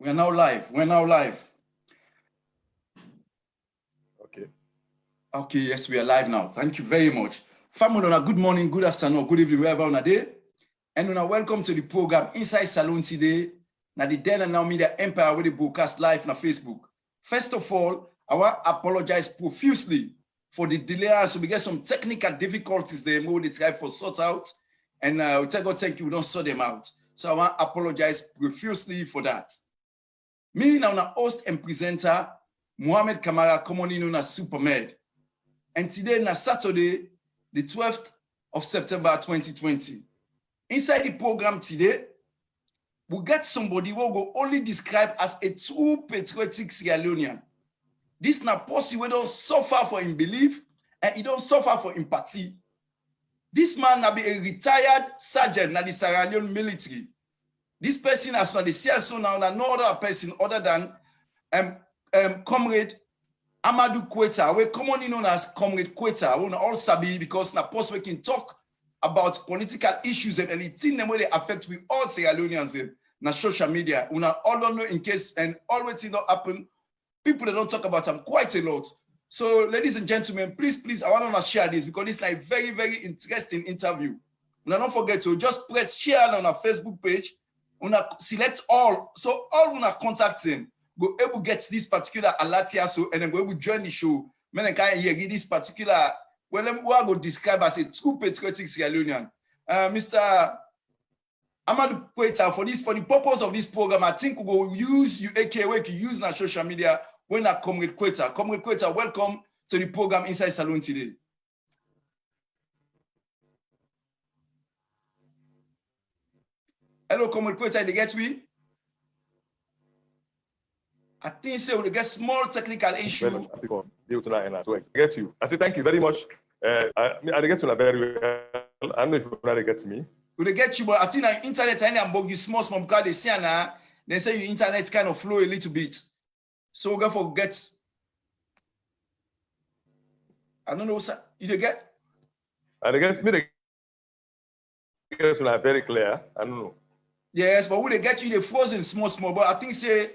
We are now live. We're now live. Okay. Okay, yes, we are live now. Thank you very much. Family, good morning, good afternoon, good evening, wherever on a day. And welcome to the program Inside Salon today. Now the then and now media empire with the broadcast live on Facebook. First of all, I want to apologize profusely for the delay. So we get some technical difficulties there. We try for sort out. And we tell God thank you, we don't sort them out. So I want to apologize profusely for that. Me now, na host and presenter, Mohamed Kamara, commonly known as Supermed. And today, na Saturday, the 12th of September 2020. Inside the program today, we get somebody who will only describe as a true patriotic Sierra Leonean. This na person who don't suffer for him belief and he don't suffer for empathy. This man na be a retired sergeant na the Sierra Leone military. This person has not the CSO now, no other person other than Comrade Amadu Koita, we commonly known as Comrade Koita. We all sabi because na post we can talk about political issues and anything them where they affect we all Sierra Leoneans na social media. We all don't know in case and always it not happen. People that don't talk about them quite a lot. So, ladies and gentlemen, please, I want to share this because it's like very, very interesting interview. Now, don't forget to just press share on our Facebook page. Una select all, so all una contact him, go able get this particular alert here, so and then go able join the show. Men can hear this particular, well, we are going to describe as a true patriotic Sierra Leonean. Mr. Amadu Koita, for the purpose of this program, I think we will use you AKA to use na social media when I Comrade Koita. Comrade Koita, welcome to the program Inside Salon today. Hello, Comrade Koita, they get me? I think so we get small technical issue. So I get you. I say thank you very much. I get you very well. I don't know if you get me. We get you, but I think the internet and you small because they see now, they say your internet kind of flow a little bit. So we go forget. I don't know, sir. You get? I guess me they get you very clear. I don't know. Yes, but when they get you, they frozen small, but I think say,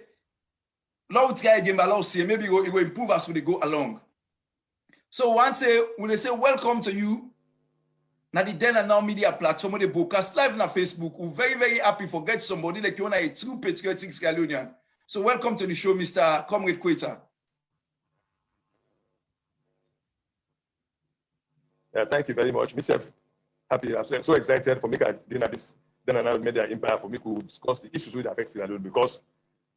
Lord try again, but Lord say maybe it will improve as we go along. So once when they say welcome to you, now the then and now media platform, they broadcast live on Facebook. We're very, very happy for get somebody like you want a true patriotic Sierra Leonean. So welcome to the show, Mr. Comrade Koita. Yeah, thank you very much. Myself, happy. I'm so excited for me dinner this. Then and now media empire for me to discuss the issues which affect Sierra Leone because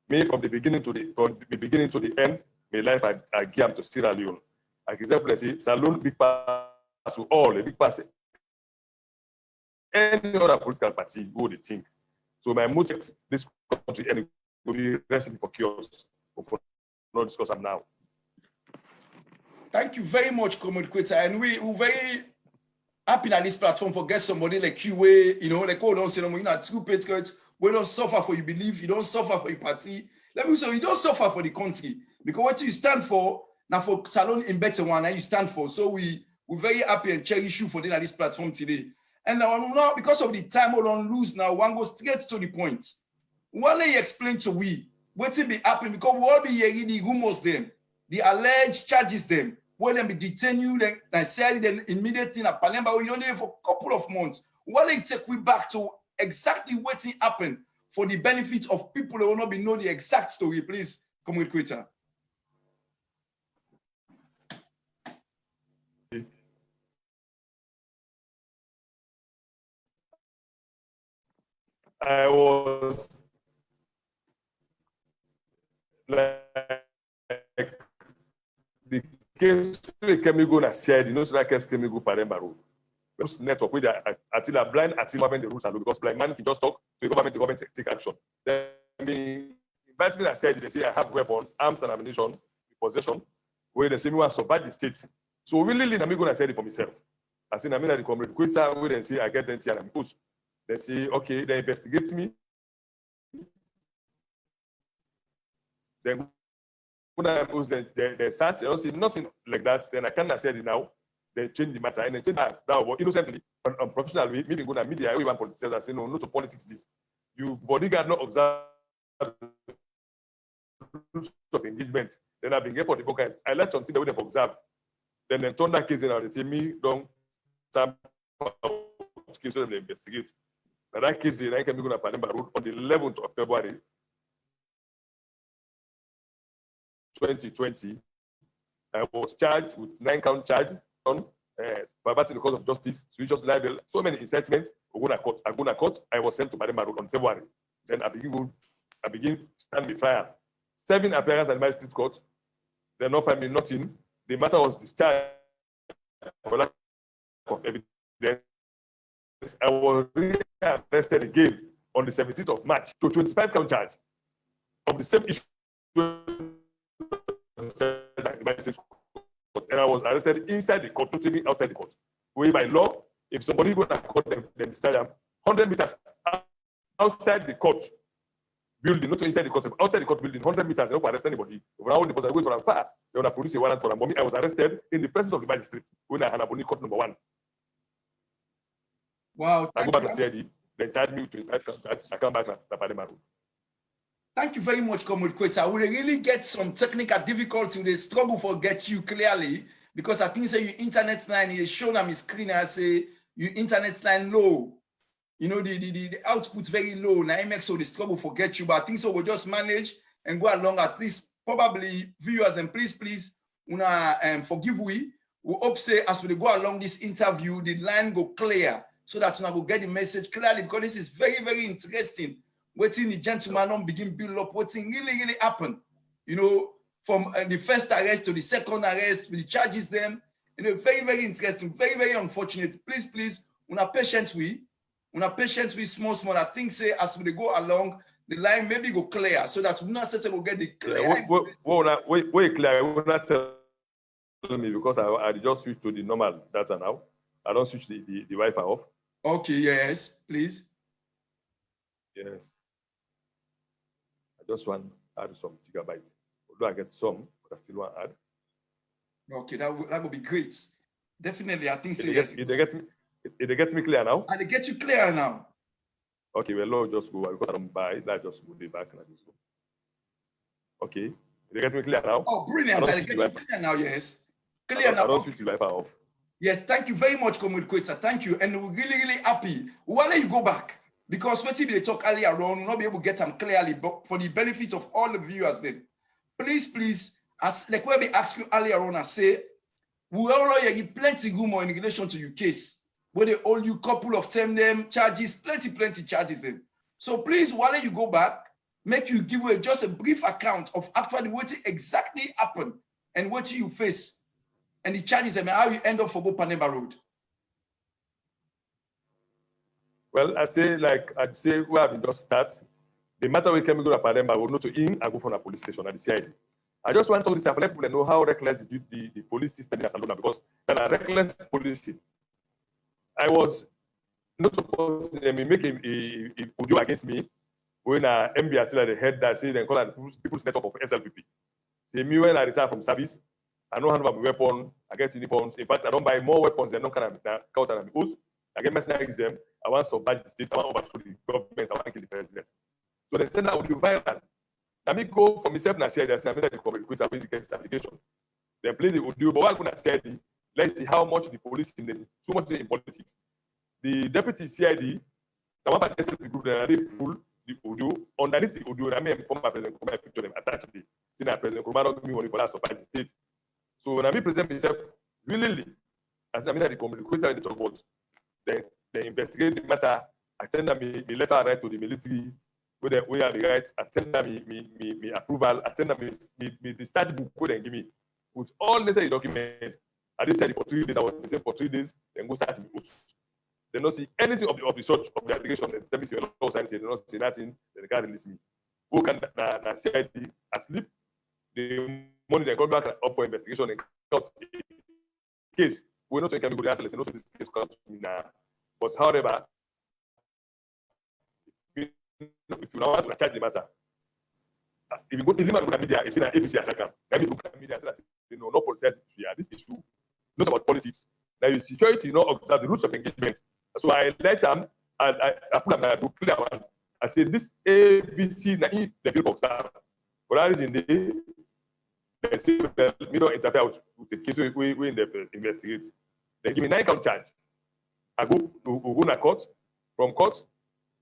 me from the beginning to the end, my life I give to Sierra Leone. Like example, say Salon big pass to all, a big pass any other political party who they think. So my motive this country and will be recipe for chaos. For not discuss them now. Thank you very much, Comrade Koita, and we're very happy that this platform for get somebody like you, you know, like don't say no more, you're not true patriots. We don't suffer for your belief, you don't suffer for your party. Let me say you don't suffer for the country because what you stand for now for Salon in better one, and you stand for. So we're very happy and cherish you for this platform today. And now because of the time we don't lose now, one goes straight to the point. One day explain to we what will be happening because we all be hearing the rumors them, the alleged charges them. When them be detain you, then necessarily then immediately in a Palemba, you only for a couple of months. While they take we back to exactly what happened for the benefit of people who will not be know the exact story. Please come with Koita. I was like the case can we go na said, you know, so that case can we go Paremba Road. Those network with until a blind until government the rules are because blind man can just talk to the government take action. Then me invite me that said they say I have weapon, arms and ammunition, possession, where they say me want to survive the state. So really I'm gonna say it for myself. I say I mean that the Comrade Koita where they say I get them here and push. They say okay, they investigate me. Then when I post the search, I don't see nothing like that. Then I cannot say it now. They change the matter and they change that innocently on professional way. Maybe go to media, everyone politicians that say no, not to politics. This you bodyguard not observe rules of engagement. Then I've been here for the book. I learned something that we have observed. Then they turn that case in and they say, me, don't case so they investigate. But that case in Kemiguna Palemba Road on the 11th of February 2020, I was charged with 9-count charge on violating the course of justice, suspicious libel, so many incitements. Aguna court. I was sent to Palemba Road on February. Then I begin stand the trial. 7 appearances at my state court. They not find me nothing. The matter was discharged for lack of evidence. I was arrested again on the 17th of March to 25-count charge of the same issue. And I was arrested inside the court, totally outside the court. Where by law, if somebody go to court, then stadium 100 meters outside the court building, not inside the court, outside the court building, 100 meters, they don't arrest anybody. Around the person going for a fire, they want to produce a warrant for a mommy. I was arrested in the presence of the magistrate when I had a court number 1. Wow. I go back to CID, they charge me to I come back to Palemba Road. Thank you very much, Comrade Koita. We really get some technical difficulty. They struggle for get you clearly because I think say your internet line is shown on my screen. I say your internet line low. You know the output very low. Now it makes so they struggle for get you. But I think so we'll just manage and go along at least. Probably viewers and please una forgive we. We hope say as we go along this interview the line go clear so that una go get the message clearly because this is very interesting. Waiting the gentleman begin build up, waiting really happen. You know, from the first arrest to the second arrest, with the charges them, you know, very interesting, very unfortunate. Please, una patience we small. I think say as we go along, the line maybe go clear so that we not say we'll get the clear. Wait, clear. You will not tell me because I just switch to the normal data now. I don't switch the Wi-Fi off. Okay, yes, please. Yes. I just want to add some gigabytes. Although I get some, but I still want to add. Okay, that would be great. Definitely, I think so. Yes. It gets me clear now? And they get you clear now. Okay, well, Lord, just go because I don't buy. I just go back and I just go. Okay, they get me clear now. Oh, brilliant! I get you clear now. Yes, clear now. I don't switch the Wi-Fi off. Yes, thank you very much, Comrade Koita. Thank you, and we're really happy. We'll let you go back because when they talk earlier on, we'll not be able to get them clearly, but for the benefit of all the viewers, then please, as like where we asked you earlier on, I say we already give plenty more in relation to your case. Where they hold you couple of them charges, plenty charges them. So please, while you go back, make you give just a brief account of actually what exactly happened and what you face and the charges and how you end up for go Palemba Road. Well, I'd say where I just start. The matter we came to Palemba Road, not to in, I go from a police station at the CID. I just want to let people know how reckless the police system in Barcelona because when a reckless police. I was not supposed to make a audio against me when MB until I heard that say they call it people's network of SLPP. Say me when I retire from service, I don't have a weapon, I get uniforms. In fact, I don't buy more weapons than no kind of count and use. I get mercenaries them. I want to subvert the state, I want to overthrow the government, I want to kill the president. So they said that would be violent. Let me go for myself and say that I made the Comrade Koita with the application. They play the audio, but what I'm going to say, let's see how much the police in them, so much in politics. The deputy CID, the one participant the group, they pull the audio. Underneath the audio, I may inform my president, come picture them, attach it. See that president, come out me money for that supply the state. So when I present myself willingly, as I mean that the Comrade Koita in the talk they investigate the matter, I send them me letter right to the military, where we have the rights, I send them me approval, I send them me the study book, where they give me with all necessary documents. I did study for 3 days. I was the same for 3 days. Then go start me. They don't see anything of the sort of the application. They tell me say no sign. They don't see nothing. Then they can't release me. Who can na CID asleep? The money they come back up for investigation and cut case. We're not going to go answer. Say no to this case comes to me now. But however, if you don't want to charge the matter, if you go to the media, you see an APC attacker. Let me look at media that no politics here. This issue, not about politics. Now, your security, observe the rules of engagement. So I let them, I put them to clear one. I said, this ABC, the people observe. For that reason, they say, well, we don't interfere with the case we investigate. They give me 9-count charge. I go to court. From court,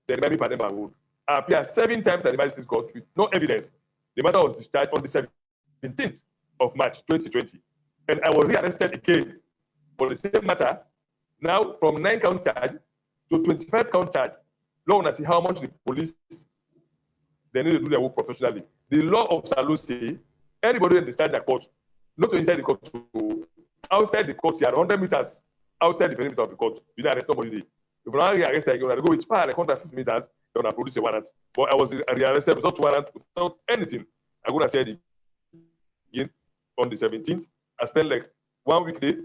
they remind me by the road. I appear 7 times at the magistrate's court with no evidence. The matter was discharged on the 17th of March 2020. And I was rearrested again for the same matter, now from 9-count charge to 25-count charge. Now, when I see how much the police, they need to do their work professionally. The law of Salou say, anybody in discharge the court, not inside the court, to outside the court, you are 100 meters outside the perimeter of the court. You don't arrest nobody. If you don't arrest, you're going to go with far, like 150 meters, you're going to produce a warrant. But I was rearrested without warrant, without anything. I'm going to say it again on the 17th. I spent like 1 week there.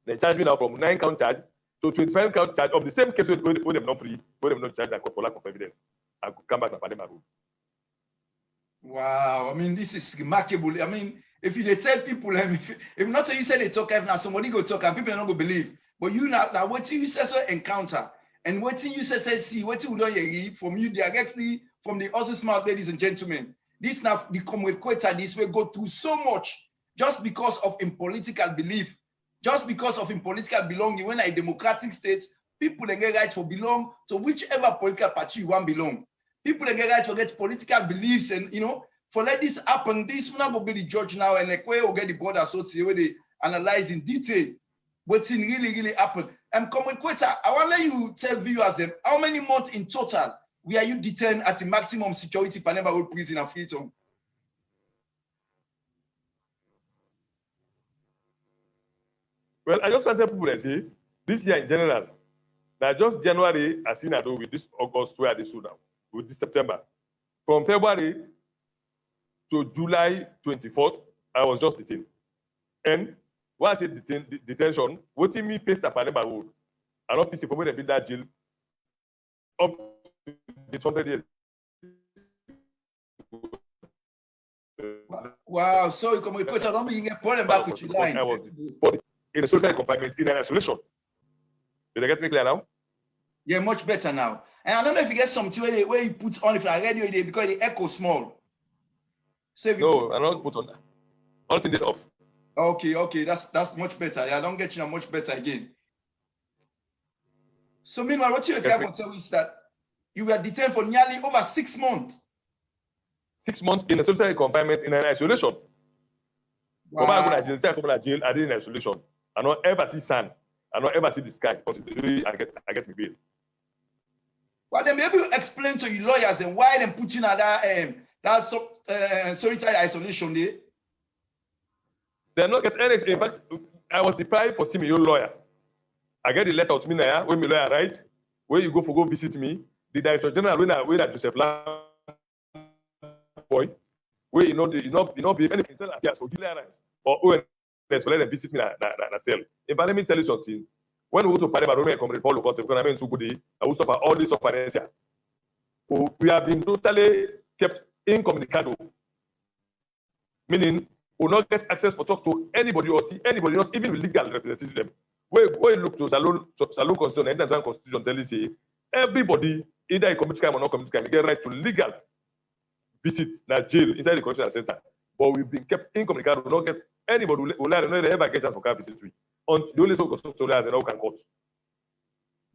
They charged me now from 9-count charge to 25-count charge of the same case when them not free, when them not charged for lack of evidence. I could come back and pardon my road. Wow, I mean, this is remarkable. I mean, if you tell people, if not you say they talk, now somebody go talk and people are not going to believe. But you now what you say so encounter and what you say see, what you don't hear from you directly from the other smart ladies and gentlemen. This now the Comrade Koita, this will go through so much just because of in political belief, just because of in political belonging. When a democratic state, people they get right for belong to whichever political party you want belong. People they get right for get political beliefs, and for let this happen, this will not go be the judge now, and like where we get the board associate where they analyze in detail what's in really happened. And Comrade Koita, I want to let you tell viewers them how many months in total were you detained at the maximum security Panama Road prison in Freetown? Well, I just want to tell people that say this year in general, now just January, I seen I do with this August where they stood now, with this September. From February to July 24th, I was just detained. And when I say detention, what do you mean paste up Panama Road? I don't see for me to build that jail up to the 200 years. Wow, so you come with Koita, don't be pulling back with your line. I was in a solitary confinement, in an isolation. Did I get me clear now? Yeah, much better now. And I don't know if you get something where you put on if I radio today because the echo small. So if you no, I'm not put on that. I'll turn it off. Okay, that's much better. Yeah, I don't get you much better again. So meanwhile, what you tell is that you were detained for nearly over 6 months. 6 months in a solitary confinement in an isolation. Wow. I did in isolation. I don't ever see sun. I don't ever see the sky because I get me bail. Well, then maybe explain to your lawyers and why they put you in that solitary isolation there. They not get any. In fact, I was deprived for seeing my own lawyer. I get the letter to me now when my lawyer write, where you go visit me. The director general when I Joseph Lam boy, where you be anything so clearance or ONS so let them visit me na cell. If let me tell you something, when we go to Parliament and Comrade Paul because I mean so good, I will suffer all this sufferance. We have been totally kept incommunicado, meaning we will not get access for talk to anybody or see anybody, not even legal representative. Where you look to Salon Constitution, International Constitution, tell you say everybody, either a commit crime or not commit crime, get right to legal visit na jail inside the correctional center. But we've been kept incommunicado. We don't get anybody who ever get chance for car visit. Until the only so constitution as an can court.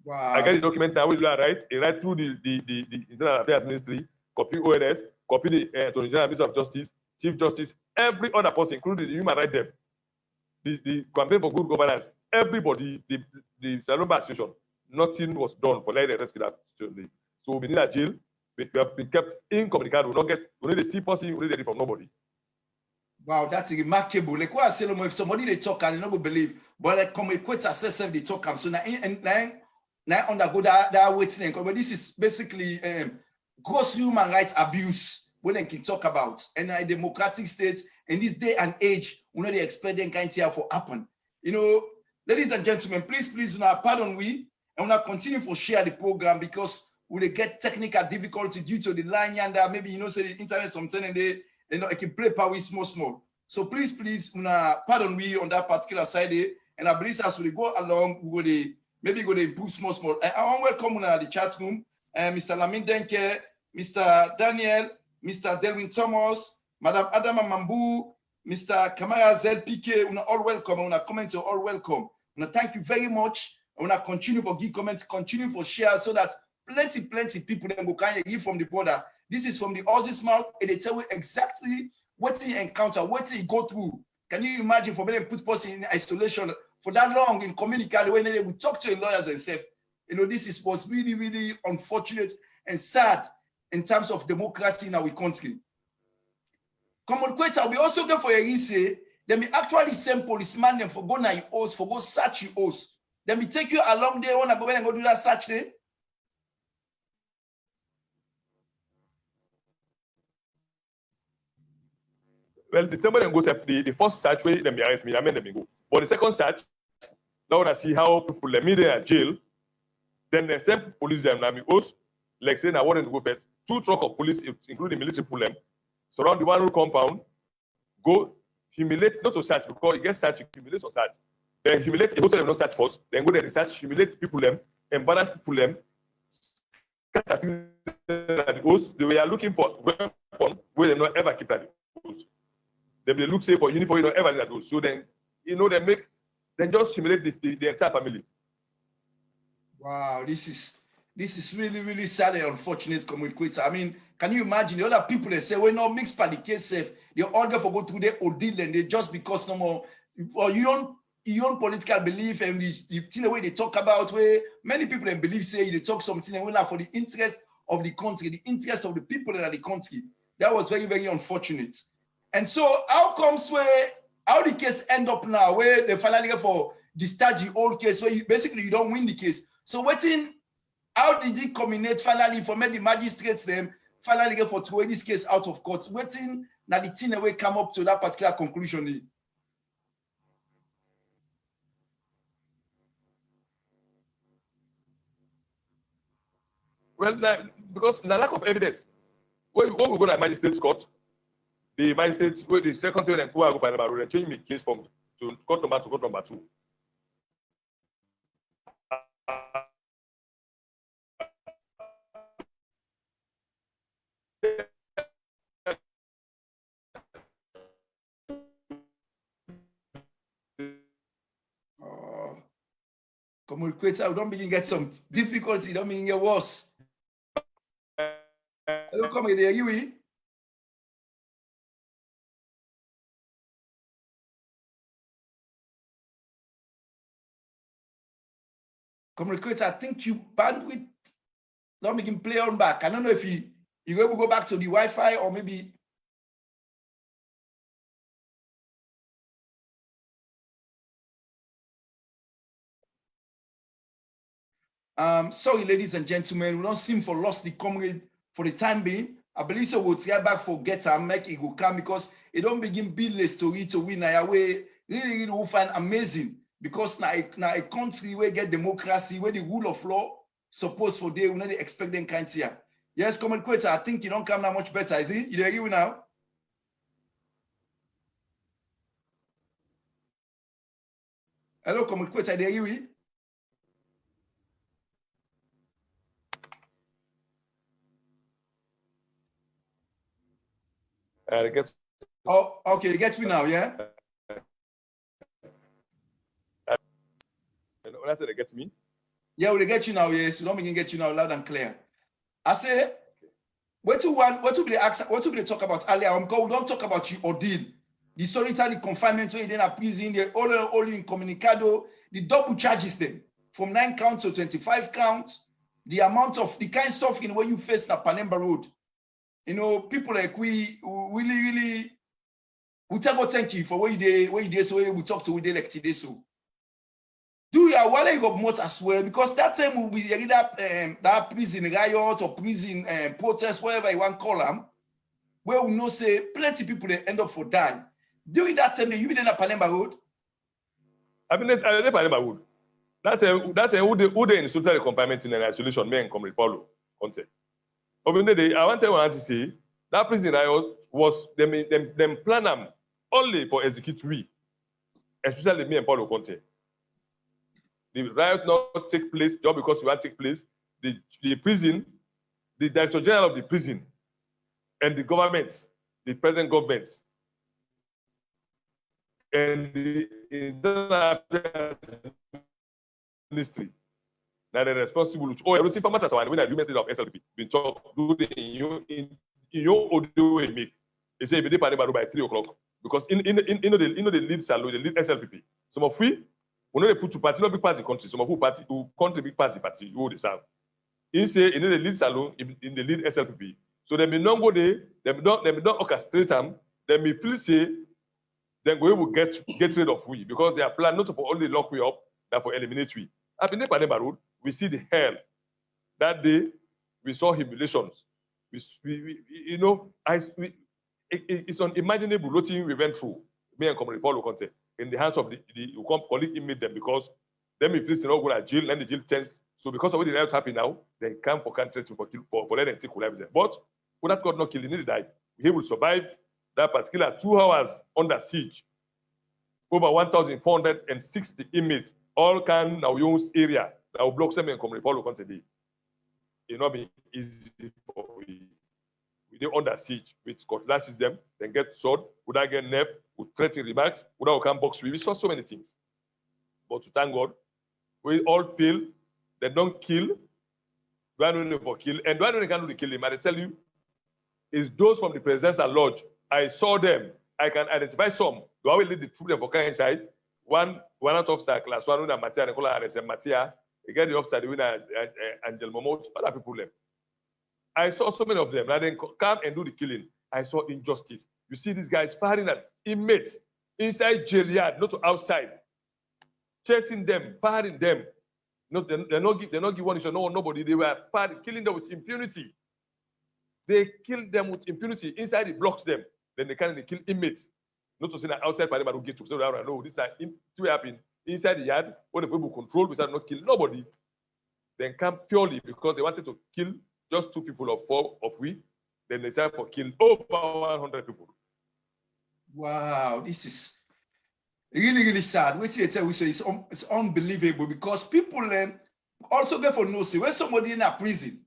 Wow. I get the document now. We write through the Internal Affairs Ministry, copy ONS, copy the Attorney General, Minister of Justice, Chief Justice, every other person, including the human rights depth, the campaign for good governance, everybody, the Salomba Association, nothing was done for letting the rescue that situation. So we need a jail. We have been kept incommunicado. We need a see person, we need a from nobody. Wow, that's remarkable. Like what I say, if somebody they talk and they not go believe, but like Comrade Koita says they talk so now undergo that waiting. But this is basically gross human rights abuse when they can talk about. And a democratic state in this day and age, they expect them kind of for happen. Ladies and gentlemen, please pardon we and continue for share the program because we get technical difficulty due to the line and maybe say the internet something and they it can play power small. So please, pardon me on that particular side there. And I believe as we go along, we go to improve small. I want to welcome the chat room, Mr. Lamin Denke, Mr. Daniel, Mr. Delwin Thomas, Madam Adama Mambu, Mr. Kamara ZPK, una all welcome, una comments are all welcome. Una thank you very much. Una continue for give comments, continue for share so that plenty people then go can hear from the border. This is from the Aussie's mouth, and they tell you exactly what he encounter, what he go through. Can you imagine for them put person in isolation for that long in community when they would talk to lawyers and say, you know, this was really unfortunate and sad in terms of democracy in our country. Comrade Koita, we also go for a say, then we actually send policeman them for go na your house, for go search your house. Then we take you along there, wanna go and go do that search there. Well, the time when they go, the first search where them arrest me, I mean them go. But the second search, now when I see how people let me there in jail, then they send police them now me host, like saying I want to go first. 2 trucks of police, including military police, surround the one room compound, go humiliate, not to search because it gets search, humiliate or search. Then humiliate, most of them not search first, then go there and search, humiliate people them, embarrass people them. The host, they were looking for weapon where they not ever keep at the host. They look say for uniform, you don't ever need that. So then, you know, they just humiliate the entire family. Wow, this is really sad and unfortunate, Comrade Koita. I mean, can you imagine the other people that say we're not mixed by the case safe, they all go for go through their ordeal and they just because no more for your own political belief and the way they talk about where many people and believe say they talk something and we're not for the interest of the country, the interest of the people in the country. That was very unfortunate. And so how comes how the case end up now where they finally go for discharge the old case where basically you don't win the case. So how did it culminate finally for many magistrates them finally get for throw this case out of court? Waiting now the thing away come up to that particular conclusion. Well, because the lack of evidence, when we go to magistrate's court, the magistrates, the secretary and go by Amadu, change the case from to court number 2. Comrade Koita, don't begin get some difficulty, don't begin get worse. Hello, Comrade, are you in? Comrade Koita, I think you bandwidth don't begin play on back. I don't know if you're able to go back to the Wi-Fi or maybe. Sorry, ladies and gentlemen, we don't seem for lost the Comrade for the time being. I believe so we'll try back for get and make it will come because it don't begin build a story to win away. Really will find amazing because now a country where get democracy, where the rule of law supposed for they will not expect them kind here. Yes, Comrade Koita, I think you don't come now much better, is it? You agree now? Hello, Comrade Koita, do you agree? Oh, okay, it gets me now, yeah? When I say they get me? Yeah, they get you now, yes. You don't begin get you now loud and clear. I say, what do they talk about earlier? Because we don't talk about the ordeal, the solitary confinement where they are prison, the only incommunicado, the double charges them from 9 counts to 25 counts, the amount of the kind of suffering when you face at Panemba Road. You know, people like we really thank you for what you did so we talk to we like today so. Do you while you got more as well because that time will be that prison riot or prison protest, whatever you want to call them, where we know say plenty people they end up for dying. During that time, you been in a Panemba Road? I've been in Panemba Road. That's who they insulted the confinement in an isolation, me and Comrade Paulo Conte. I want to tell you say that prison riot was them plan them only for execute we, especially me and Paulo Conte. The riot not take place just because you want to take place. The prison, the director general of the prison, and the government the present government and the internal affairs ministry that are responsible. Oh, everything for matters when the ministry of SLP been talk do in your audio way make. They say they by 3 o'clock because in the lead salon, the lead SLPP. Some of we know they put to party, not big party country. Some of who party who country big party who they serve. In say in the lead salon in the lead SLPP. So they may not go there, they may not orchestrate them, they may feel say then we will get rid of we because they are planned not to for only lock we up, but for eliminate we. Up in the Panama Road, we see the hell. That day, we saw humiliations. It's unimaginable what we went through. Me and Comrade Paul Conte in the hands of the colleague inmate them because them if this not go to jail, and the jail tense. So because of what is happening now, they come for country for let them take life there. But when that God not kill, he need to die. He will survive that particular 2 hours under siege. Over 1,460 inmates, all can now use area. Now block them and Comrade Paul Conte. It not be easy for we. They under siege with cutlasses them, then get sword, would I get nerve, would threaten remarks, would I come box we saw so many things. But to thank God, we all feel they don't kill, do I know for kill, and do I know they can do the killing? I tell you, it's those from the presidential lodge. I saw them, I can identify some. Do I will lead the troop for inside? One officer, class one, Matia, Nicola, and Matia, they get the officer, the winner, Angel Momo, other people left. I saw so many of them. I then come and do the killing. I saw injustice. You see these guys firing at inmates inside jail yard, not outside, chasing them, firing them. No, they're not give one issue. No, nobody. They were killing them with impunity. They killed them with impunity. Inside it blocks them. Then they kill inmates. Not to say that outside Parliament will get to. So no, this time it happened inside the yard. When the people control, we start not kill nobody. Then come purely because they wanted to kill just 2 people of 4 of we, then they start for kill over 100 people. Wow, this is really, really sad. We say it's unbelievable because people also get for no say when somebody in a prison,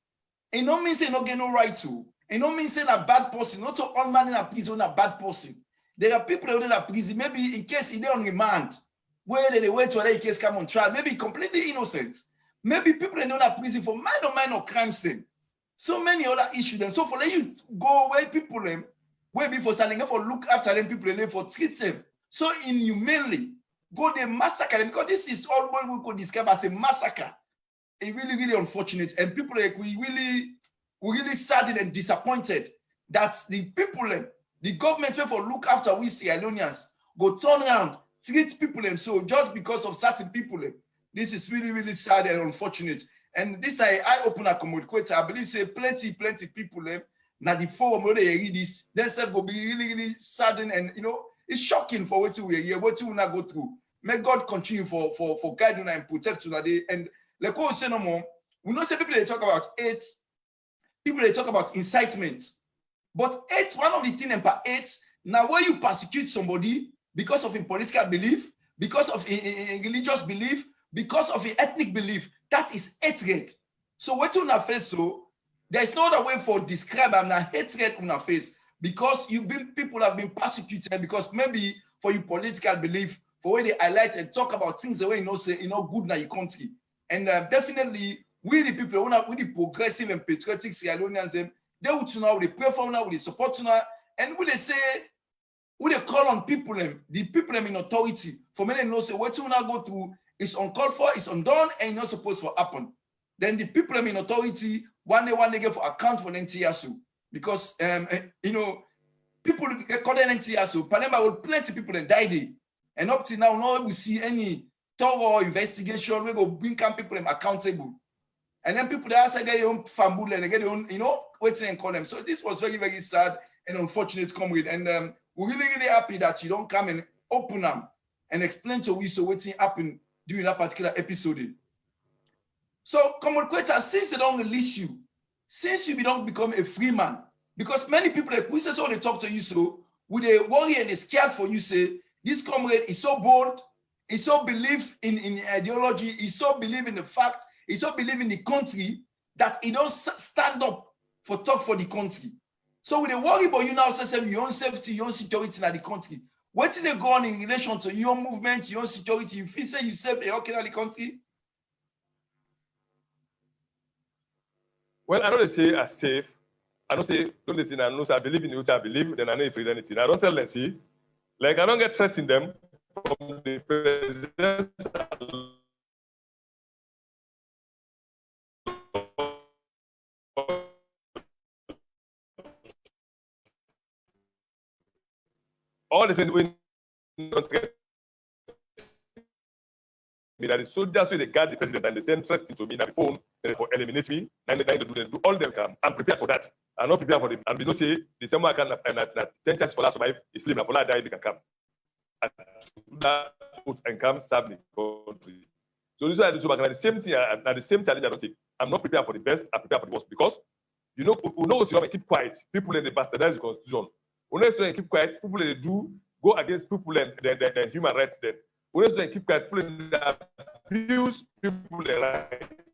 it don't mean say not get no right to. It don't mean say a bad person, not to all man in a prison a bad person. There are people in a prison, maybe in case they're on remand, where they wait to a case come on trial, maybe completely innocent. Maybe people in a prison for minor crimes then. So many other issues. And so for let you go where people where before standing up for look after them, people for treat them. So inhumanely go they massacre them because this is all what we could describe as a massacre. It's really, really unfortunate. And people we really saddened and disappointed that the people the government way for look after we Sierra Leoneans go turn around, treat people so just because of certain people. This is really, really sad and unfortunate. And this time I open a Comrade Koita. I believe say plenty people now the forum where they read this, themselves will be really, really saddened and it's shocking for what we are here, what we will not go through. May God continue for guiding and protect you today. And like what we say no more, we know say people they talk about hate, people they talk about incitement. But hate, one of the things about hate, now when you persecute somebody because of a political belief, because of a religious belief, because of an ethnic belief, that is hatred. So what you face so there is no other way for describe am na hatred on face because people have been persecuted because maybe for your political belief, for when they highlight and talk about things the way say good na your country. And definitely we the people we the progressive and patriotic Sierra Leoneans they would now they pray for now, they support now, and we they say we they call on people the people in authority for many know say what you now go through. It's uncalled for, it's undone, and it's not supposed to happen. Then the people in authority, one day get for account for NTSU. Because, people get called NTSU. Panama will plenty people that died. And up to now, no we see any thorough investigation. We go bring people accountable. And then people that also get their own family and they get their own, waiting and call them. So this was very, very sad and unfortunate, Comrade. And we're really, really happy that you don't come and open them and explain to us so what's happened during that particular episode. So, Comrade Koita, since they don't release you, since you don't become a free man, because many people, like we say, so they talk to you, so with a worry and they scared for you, say, this comrade is so bold, he so believe in ideology, he so believe in the fact, he so believe in the country that he don't stand up for talk for the country. So we dey worry about you now, say your own safety, your own security in the country. What did they go on in relation to your movement, your own security? You feel say you safe in the country? Well, I know they say as safe. I don't say don't listen. I know say I believe in what I believe. Then I know if it's anything. I don't tell them see. Like I don't get threats in them from the president. All the things we don't get me that the soldiers so they guard the president and they send threats to me on the phone for eliminate me and they do all them come. I'm prepared for that. I'm not prepared for them. And we don't say the same way I can and 10 chances for that survive is sleep and for that die they can come. And that and come serve the country. So this is why I do so at the same thing at the same challenge I don't take. I'm not prepared for the best, I'm prepared for the worst because you know you keep quiet, people in the bastardize the constitution. When they keep quiet, people they do go against people and the human rights then. When they keep quiet, people abuse people their rights.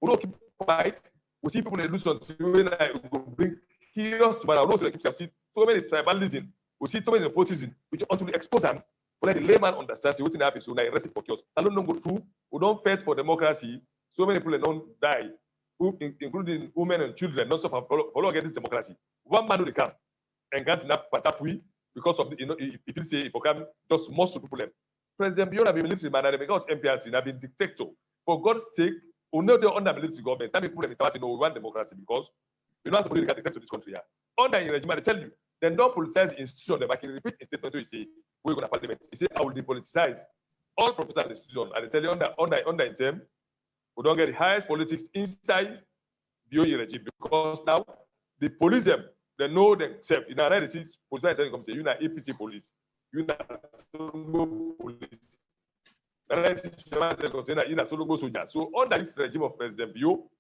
We don't keep quiet. We see people they lose until when I go bring chaos to man. I know they keep see so many tribalism. We see so many nepotism, which until we expose them, for like the layman understands what's happening. So now arrested for chaos. Salon don't go through. We don't fight for democracy. So many people don't die, including women and children. Not so for against democracy. One man will come and can't snap patapui because of the, you know, if you say if you come just most people them. President Bion have been military man and they got MPRC and have been dictator. For God's sake, we know they're under military government. That people them know we want democracy because we know how to get dictator to this country here. Under in regime, they tell you, then don't politicize the institution. They can repeat a statement to you say, we're going to parliament. You say, I will depoliticize all professional institutions. And they tell you under in term, we don't get the highest politics inside the regime because now the police them, they know themselves. In another see police come say, you're not APC police, you're not police. You're not solo soldier. So under this regime of President Bio,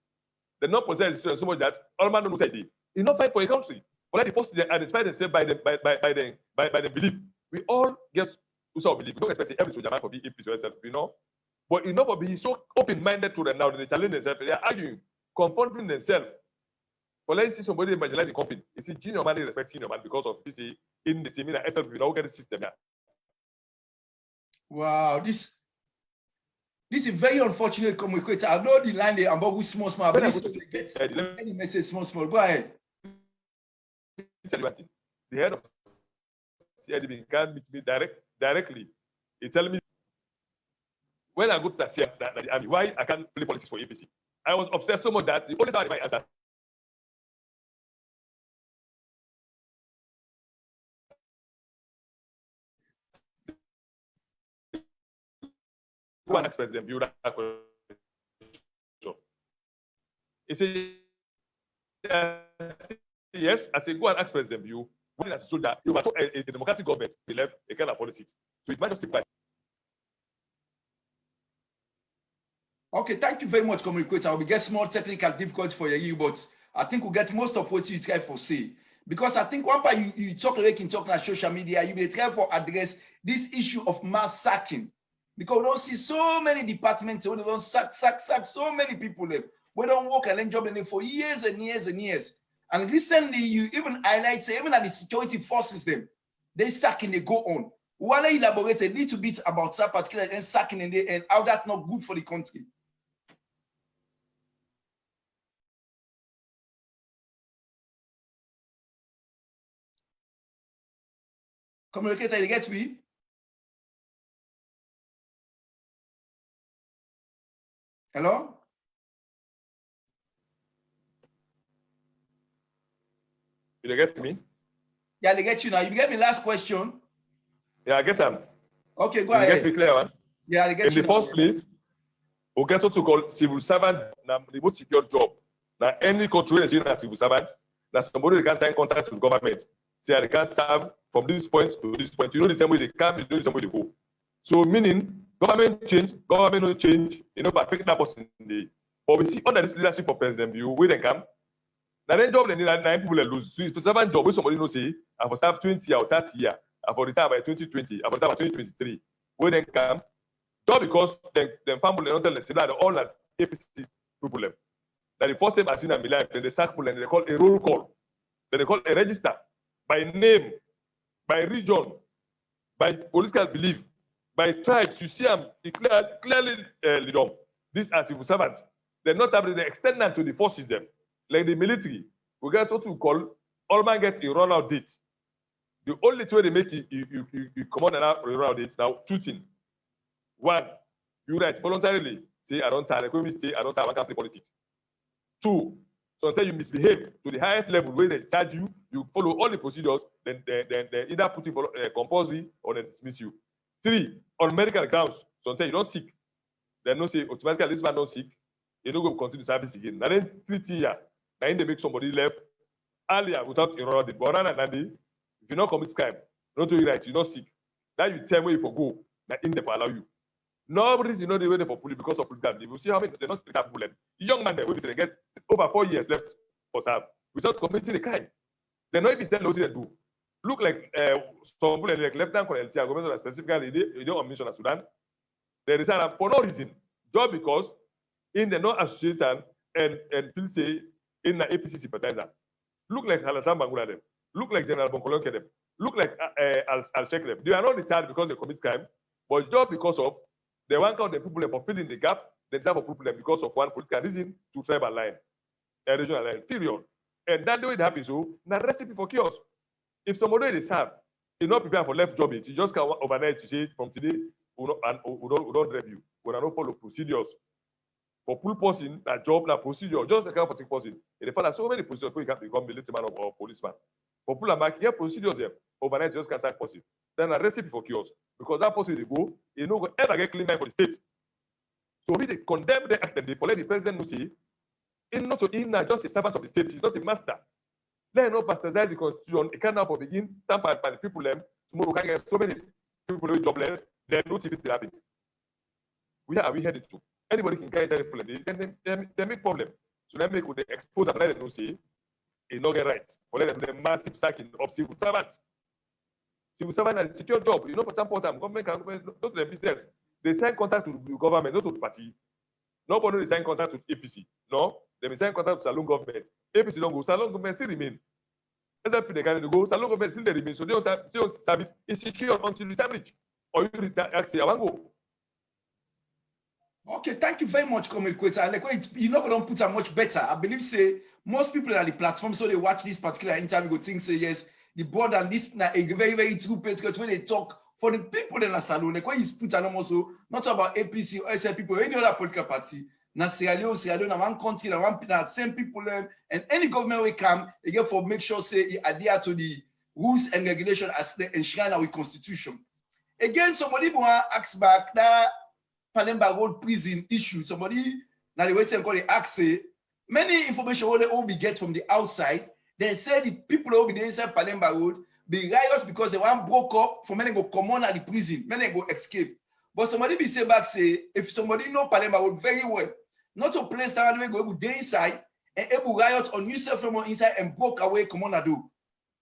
they not possess so much that all man knows they not fight for a country. But like the first they identify themselves by the belief. We all get also belief. We don't expect every soldier man for being APC yourself, you know. But enough of being so open-minded to them now, they challenge themselves, they are arguing, confronting themselves. But let's see somebody evangelize the company. You see, junior man respect senior man because of this in the seminar SLP, we don't get the system here. Wow, this is very unfortunate communicator. I know the line there about who's small, but this gets any message small. Go ahead. The head of CIDB can't meet me directly. He tell me when I go to the army, why I can't play politics for APC. I was obsessed so much that the only time I answer. Go and ask President Bureau that question. He said, yes. I said, go and ask President Bureau. When as a soldier, you were a democratic government, we left a kind of politics. So it might just keep quiet. Okay, thank you very much, communicator. We get small technical difficulties for you, but I think we'll get most of what you try for say. Because I think one part you talk like in talking on social media, you will try for address this issue of mass sacking. Because we don't see so many departments where they don't sack so many people. We don't work and job for years and years and years. And recently, you even highlight, say, even at the security forces, they sacking, they go on. While I elaborate a little bit about that particular and sacking and how that's not good for the country. Communicator, you get me? Hello? You get me? Yeah, they get you now. You get me last question? Yeah, I get them. Okay, go ahead. Get me clear, man. Yeah, they get you. In the first place, we get what to call civil servant, the most secure job. Now, any country is a civil servant, that somebody can sign contract with government. Say they can serve from this point to this point. You know the same way they come, you know the same way they go. So meaning government change, government no change, you know, but pick that person in the. But we see under this leadership of President View, where they come. Now then job they need 9 people they lose. So it's a servant job where somebody know say, I for serve 20 or 30 years, I for retire by 2020, I for retire by 2023. Where they come, just because them family don't tell them, say that all that APC people them. That the first time I seen in my life, they sack people and they call a roll call. Then they call a register by name, by region, by political belief, by tribe. You see them clearly lead on. These are civil servants. They're not able to extend that to the forces them. Like the military, we get what we call all man get a run out date. The only way they make you come on and out run out date now, two things. One, you write voluntarily, say I don't tire, I don't tire, I can't play politics. Two, sometimes you misbehave to the highest level where they charge you, you follow all the procedures, then they either put you compulsory or they dismiss you. Three, on medical grounds, sometimes you don't sick. They don't say automatically this man not sick, you don't go continue service again. And then 3 years, then they make somebody left earlier without enrolling. But rather than that, if you not commit crime, not doing right, you're not sick. Now you tell me if you go, that in them allow you. Nobody's the way for police because of political belief. You see how many they're not split up people. The young man there, they get over 4 years left for serve without committing a crime. They're not even telling us what they do. Look like some people like Lieutenant Colonel Tiago, specifically they don't on mission in Sudan. They resign for no reason, just because in the non-association and feel say in the APC sympathizer. Look like Alassane Bangura them. Look like General Bonkolonke them. Look like Al-Sheikh them. They are not retired because they commit crime, but just because of they want out the people for filling the gap, they deserve for people because of one political reason to tribal line, a regional line, period. And that the way it happens, so now recipe for chaos. If somebody they serve, you not prepare for left job, you just can overnight to say from today, we don't drive you. We don't follow procedures. For full person, that job, that procedure, just like a particular person. In the fact that so many procedures you can become military man or policeman. For full and back, here procedures here, overnight you just can't sack person. Then a recipe for chaos. Because that person they go, you know, ever get clean mind for the state. So we they condemn the act and they let the president know say, in not just a servant of the state, he's not a master. Let not bastardize the constitution, it can't now begin tamper by the people them. Tomorrow can get so many people who jobless, then no TV still happen. Where are we headed to? Anybody can get any problem, they make problem. So let me make the expose and let them know say, it's not get right. Or let them do a massive sacking of civil servants. Civil servant has a secure job. You know, for example, government can go to the business. They sign contract to the government, not to the party. Nobody they sign contract with APC. No, they may sign contract with Salon government. APC don't go. Salon government still remain. SLP they can go. Salon government still they remain. So their service is secure until you reach. Or you retire. Actually, I want to go. Okay, thank you very much, Comrade Koita. Like, you're not going to put it much better. I believe, say, most people are the platform, so they watch this particular interview, go think, say, yes, the board and this na a very, very true patriot when they talk for the people in the salon. Like, when you put an also, not about APC or SL people or any other political party, na Sierra Leone, na one country, na one same people, and any government will come, they get for make sure, say, you adhere to the rules and regulations as they enshrine our constitution. Again, somebody will ask back that Palemba Road prison issue. Somebody now the way to call the ask say many information will all be get from the outside. They say the people who be inside Palemba Road be riot because they want broke up for many go come on at the prison, many go escape. But somebody be say back say if somebody know Palemba Road very well, not a place that we go dey inside and able riot on yourself from inside and broke away come on do.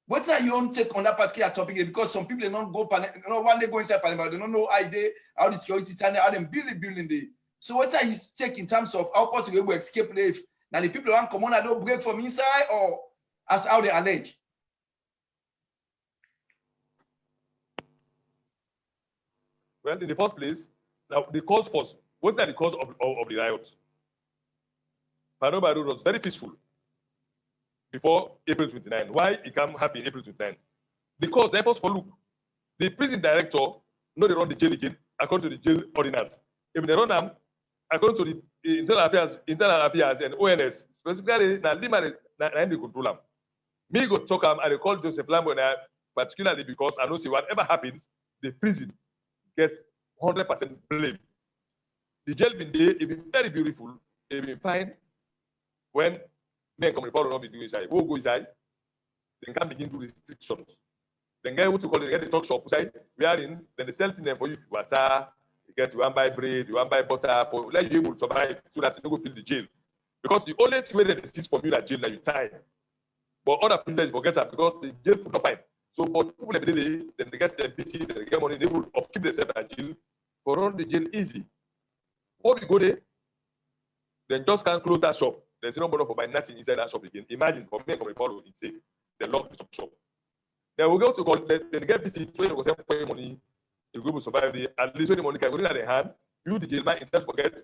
What are your own take on that particular topic? Because some people don't go, one day go inside Parliament, they don't know how the security channel, how them building there. So what are you take in terms of how possible we escape life? Now the people want come on and don't break from inside, or as how they allege? Well, in the first place, now the cause first. What's the cause of the riot? Palemba Road was very peaceful before April 29. Why it can happen in April 29? Because the efforts for look, the prison director know they run the jail again according to the jail ordinance. If they run them according to the internal affairs and ONS, specifically na they control them. Me go talk and I call Joseph Lambo particularly because I know see whatever happens, the prison gets 100% blame. The jail been there, it been very beautiful, it been fine when men come report on what we do inside. We'll go inside, then can begin to restrictions. Then get what you call it, get the talk shop inside, we are in, then they sell things for you, water, you get you want buy bread, you want buy butter, for let you able to survive so that you don't go feel the jail. Because the only thing that exists for you that jail that you tie. But other people forget that because the jail food not fine. So but people every day, then they get busy, then they get money, they will keep themselves at jail, for run the jail easy. Or we go there, then just can't close that shop. There's no money for buying nothing inside that shop again. Imagine for me come follow it say they lock the shop. Then we go to court, they get visit when they go send pay money, you go to survive the at least when the money can go in at the hand, you the jailman instead forget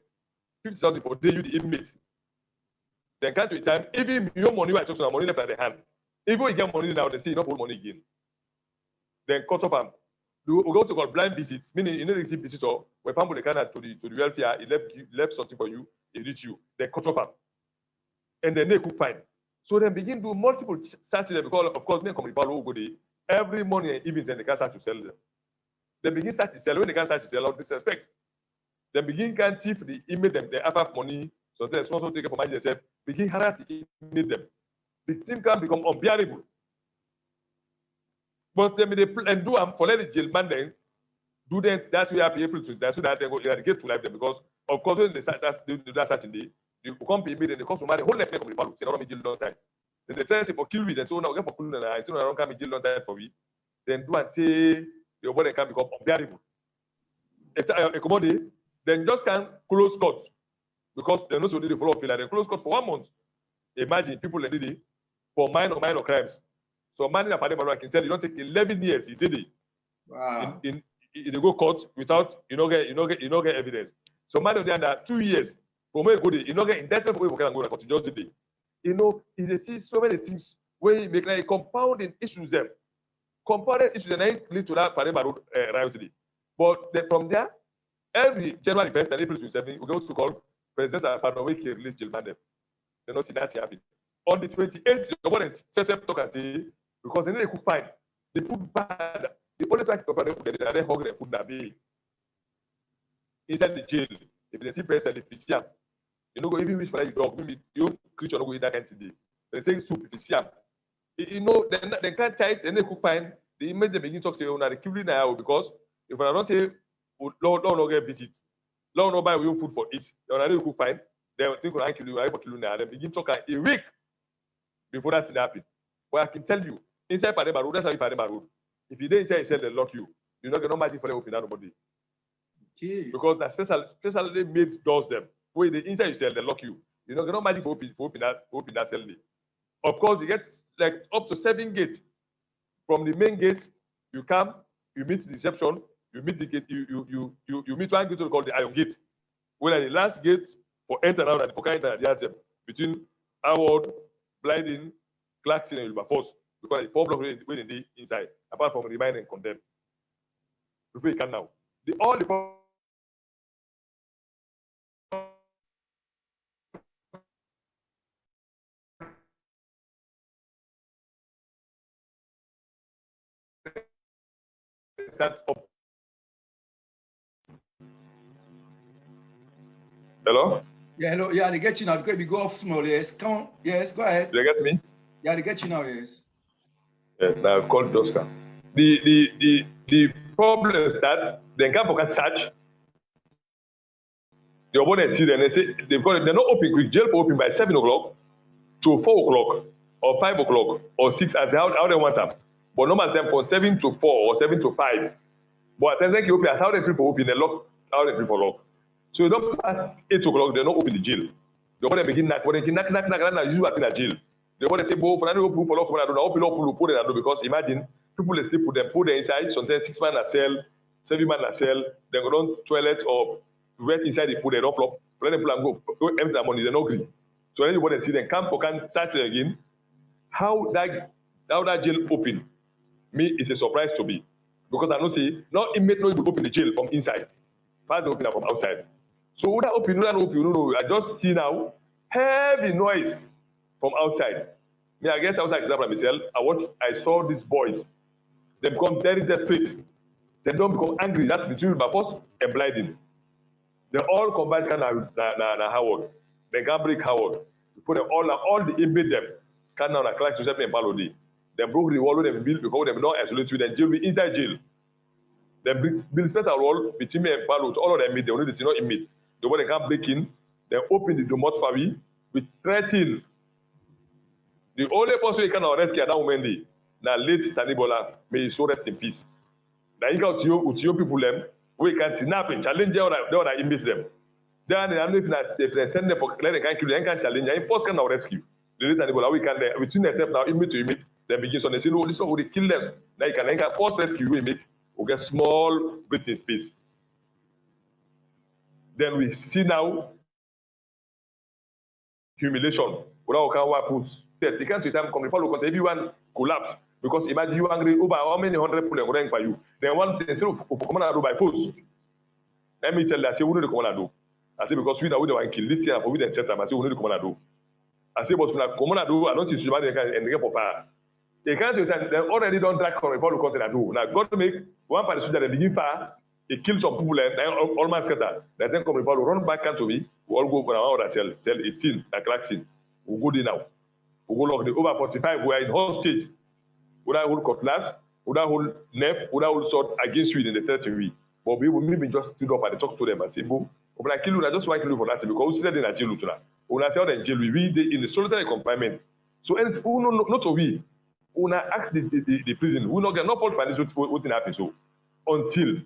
50,000 for day, you the inmate. Then come to a time, even your money I talk to money left at the hand. Even when you get money now, they say you don't hold money again. Then cut up and we go to call blind visits, meaning you know the visitor, when family can to the welfare, he left something for you, he reach you, then cut up and then they cook fine. So then begin to multiple searches because of course, they come will go there every morning and evening, and they can start to sell them. They begin start to sell when they can start to sell out disrespect. They begin can thief the inmate them, they have money, so they also take it for money themselves, begin harass the inmate them. The team can become unbearable. But they do for let the jailman then do that way happy April to that so that they go eradicate to life them because of course when they start that certain day, you come pay me, then they come to marry whole life from the follow. Say not me jail long time. Then they try to for kill me, then so now get for killing and I don't come jail long time for me. Then do and say the body can become unbearable. It's a commodity, then just can close court because they know so they follow up like they close court for 1 month. Imagine people that did it for minor crimes. So man in a I can tell you don't take 11 years. He did it. Wow. In the go court without you get evidence. So man under 2 years from where go you get indictment for where can go to court just today. You know, he see so many things where he make like compounding issues them. Compounded issues and then lead to that Parema Road riot. But then from there, every January 1st and April 27th, we go to call President Amadu to release jailman them. They not see that happen. On the 28th, the one SSM talk and say, because they could find the food bad. The only try to prepare the food, they hungry the food that be inside the jail. If they see person, they fish them. You know, go even wish for that dog, maybe you creature no go eat that kind of thing. They say soup, fish them. You know, they can't tight, and they could find the image they begin to talk say, oh, now they kill now because if I don't say, Lord, don't get visit, Lord, no buy real food for it. They could find. They think I kill you, I kill you now. They begin talking a week before that thing happen. But I can tell you, inside Parema Road, that's how you Parema Road. If you didn't say yourself, they lock you. You're not going to magic for them open nobody. Okay. Because that specially made doors them. Where the inside you sell, they lock you. You're not going to magic for open that cell. Of course, you get like up to 7 gates. From the main gate, you come, you meet the reception, you meet the gate, you meet one gate called the Iron Gate. Where the last gate for enter around and the the between Howard, Blinding, Clarkson and Wilberforce, because the 4 blocks within the inside, apart from remind and condemn. Before you can now. All the start up. Hello? Yeah, hello. Yeah, they get you now because we go off small. Yes, come on. Yes, go ahead. Do you get me? Yeah, they get you now. Yes. Yes, now I've called Oscar. The problem is that they can't focus search. The opponent see them, they say they're not open quick jail for open by 7 o'clock to 4 o'clock or 5 o'clock or 6 as how they want them. But normal time from 7 to 4 or 7 to 5. But at times you open as how they people open, they lock how they people lock. So you don't pass 8 o'clock, they're not open the jail. The opponent begin knock, when they knock, you are in a jail. The opponent say, "Bo, for open for lock, I don't know, open put it because imagine people they sleep with them, put them inside, sometimes 6 man a cell, 7 man a cell, they go down toilet or wet inside the food, they don't flop. Let them go empty their money, they don't agree. So anybody see them come for can start again. How that jail open, me it's a surprise to me. Because I know say not inmate no open the jail from inside. First they open from outside. So that open, no. I just see now heavy noise from outside. Me, I guess outside example myself, I saw these boys. They become very desperate. They don't become angry. That's between Wilberforce and Blinding. They all combine kind of Howard. They can break Howard. You put them all the inmate them. Can now class to separate and Palodi. They broke the wall with them build because they not isolated with them jail inside jail. They build special wall between me and Palod. All of them meet. They only not inmate. The one they can't break in. They open the Domot Fabi with threatening. The only person you can arrest at that moment now late Tanibola, may he so rest in peace. Now you got your people them, we can snap and challenge them or inmate them. Then I'm looking at they send them for let they can't kill them, can't challenge them, post can rescue. The late Tanibola, we can between themselves now inmate to inmate, Then begin so they say, no, this one will kill them. Now you can force rescue we make, we get small breathing space. Then we see now humiliation. Without can weapons. Yes, the kind of time come before because everyone collapse. Because imagine you angry over how many hundred people are going by you. Then one thing instead of Comrade by force. Let me tell you, I say, we know the Comrade. I say, because we know we don't kill this year for we then set them. I say, we know the Comrade. I say, but Comrade, I don't see somebody and get for power. They can't say that they already don't drag from before the country do. Now, God to make one part of the soldier, they begin fire, they kill some people and all my scatter. They then come before, run back to me, we all go for our cell 18, a crack scene. We go there now. We go lock the over 45, we are in hostage. Would I hold cutlass? Would I hold knife? Would I hold sword against you in the territory? But we will maybe just stood up and talk to them and say, boom, but I kill you, I just want to kill you for that because we said in a jail. When I tell them jail, we in the solitary confinement. So, not to we, when I ask the prison, we not get no fault for this, what happens. So, until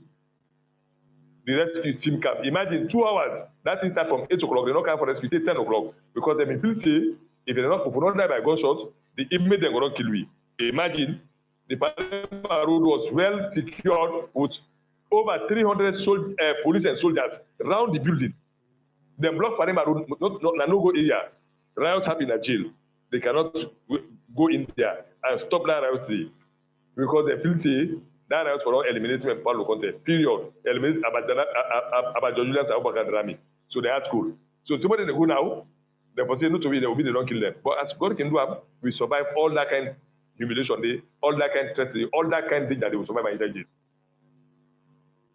the rescue team comes. Imagine 2 hours, that is start from 8 o'clock, they don't come for rescue till 10 o'clock because they will say, if they don't die by gunshots, the inmate they're going to kill we. Imagine the Palema Road was well secured with over 300 police and soldiers around the building. They block Palema Road, not no-go area. Riots happen in a jail. They cannot go in there and stop that riot because they feel say that riot for all eliminating and follow content. Period. Eliminate about Julian Rami. So they are school. So somebody they go now, they say not to be, they will be, they don't kill them. But as God can do, we survive all that kind of humiliation, all that kind of stress, all that kind of thing that they will survive in jail.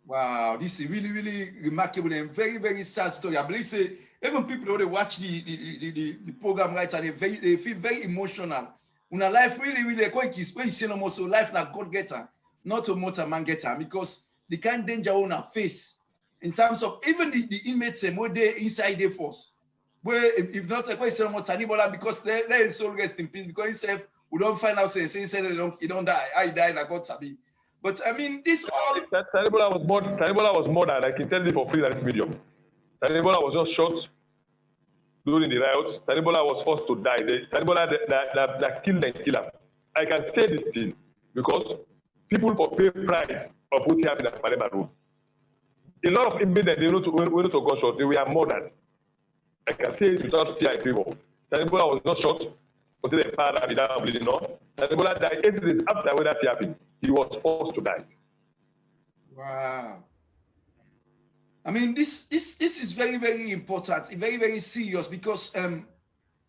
Wow, this is really, really remarkable and very, very sad story. I believe say even people who they watch the program right and they feel very emotional. Una life really, really quite is when you see no more so life like God gets her, not a motor man gets her, because the kind of danger on our face in terms of even the inmates and what they inside the force. Where if not like what you say no more Tanibola because they is so rest in peace because himself we don't find out say he don't die. I die like God sabi. But I mean, this all. Tanibola was more than I can tell you for free that medium. Tanibola was just shot during the riots. Tanibola was forced to die. Tanibola that killed and killer. I can say this thing because people for pay price of what happened at Palema Road. A lot of inmates they know to gunshot. They were murdered. I can say it without fear and favor. Tanibola was not shot. But they father without bleeding. No. Tanibola died 8 days after when that happened. He was forced to die. Wow. I mean, this is very, very important, very, very serious because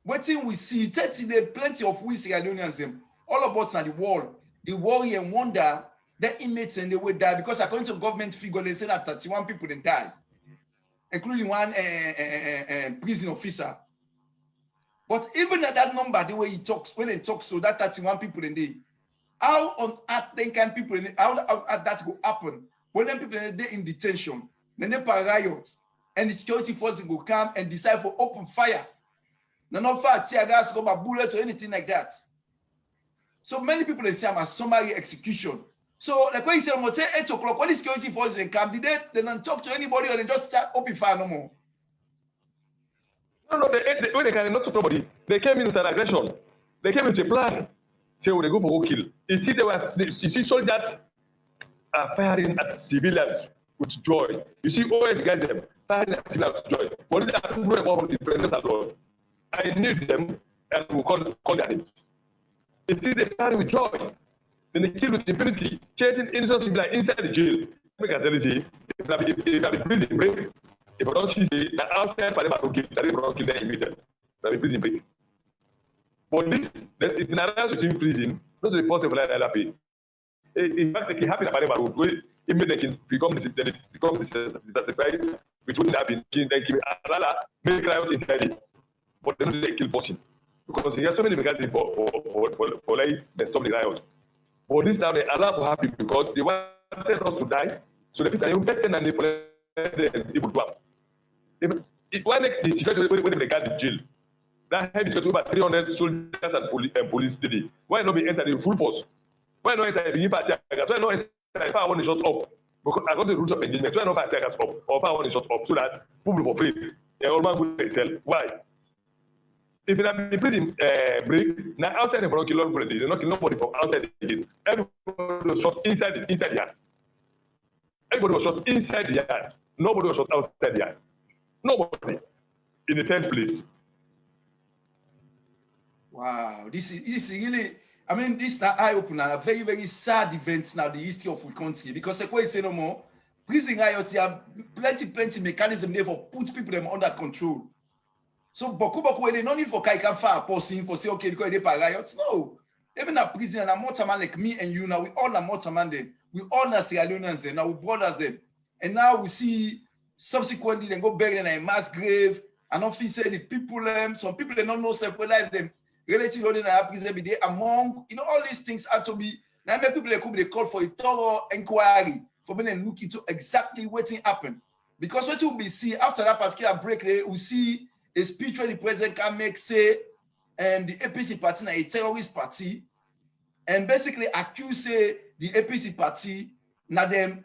what thing we see, there plenty of we Sierra Leoneans, all about now the worry and wonder that inmates and they will die because according to government figure, they say that 31 people then die, including one prison officer. But even at that number, the way he talks, when he talks, so that 31 people in day. How on earth then can people, how that will happen? When them people are in detention, then they riots, and the security forces will come and decide for open fire. No, not fire, tear gas, rubber bullets, or anything like that. So many people they say I'm a summary execution. So like when you say 8 o'clock, when the security forces come, they don't talk to anybody or they just start open fire no more. No, when they cannot talk to nobody, they came in with an aggression. They came with a plan. Say, they go for kill. You see soldiers are firing at civilians with joy. You see OS guys them firing at civilians with joy. But they are doing more the president alone. I need them and we call their names. You see they fire with joy. Then they kill with impunity, chasing innocent civilians inside the jail. Make a tell you, if I be prison break, if I don't see the outside for them to kill, they don't kill them immediately. That be prison break. But this is an alliance within prison, not the possible LLP. In fact, it can happen at Palema Road, where immediately become dissatisfied with what happened, then keep Alala, make riots inside it. But they don't kill person. Because he has so many mechanisms for like, they stop the riot. But this time, they allow to happen because they wanted us to die, so the people are infected and they will do it. If one next the situation when they got the jail, that heavy is over 300 soldiers and police today. Why not be entered in full force? Why not enter in party? Why not enter if I want to shut up? Because I got the rules of engagement. Why not party up? Or if I want to shut up so that people will free. They all man will tell. Why? If you have been prison break, now outside the kill everybody, they not kill nobody from outside the gate. Everybody was shot inside the yard. Everybody was shot inside the yard. Nobody was shot outside the yard. Nobody in the 10th place. Wow, this is really, I mean, this is an eye-opener, a very, very sad event now, the history of the country. Because the way say no more, prison riots, there are plenty mechanism there for put people them under control. So boku they no need for Kaikan far person for say okay because they riots. No. Even a prison and a mortaman like me and you now, we all are mortaman them. We all are Sierra Leoneans them, now we brothers them. And now we see subsequently they go bury in a mass grave and often say the people some people they don't know self-life them. Relative loading and prison be there among all these things have to be now many people they call for a thorough inquiry for me and look into exactly what happened. Because what you will see after that particular break, they will see a speech where the president can make say the APC party is a terrorist party and basically accuse the APC party na them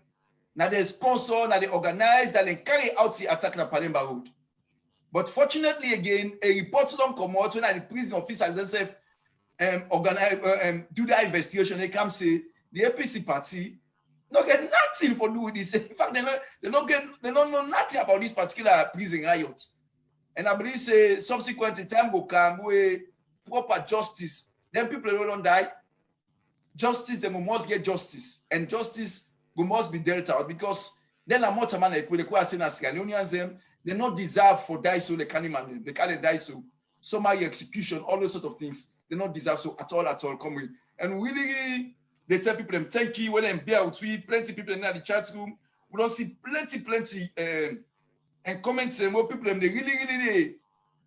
sponsor, na they organize, that they carry out the attack na Palemba Road. But fortunately, again, a report don't come out when the prison officers themselves do the investigation. They come say the APC party not get nothing for do with this. In fact, they don't know nothing about this particular prison riot. And I believe say subsequently time will come where proper justice. Then people don't die. Justice, they must get justice, and justice must be dealt out because then I'm not a man like we saying as Sierra Leoneans them. They not deserve for die so they can't even they can't die so summary execution, all those sort of things. They not deserve so at all. Come with and really they tell people them thank you when them bear with we plenty people in the chat room. We don't see plenty and comments and more people them they really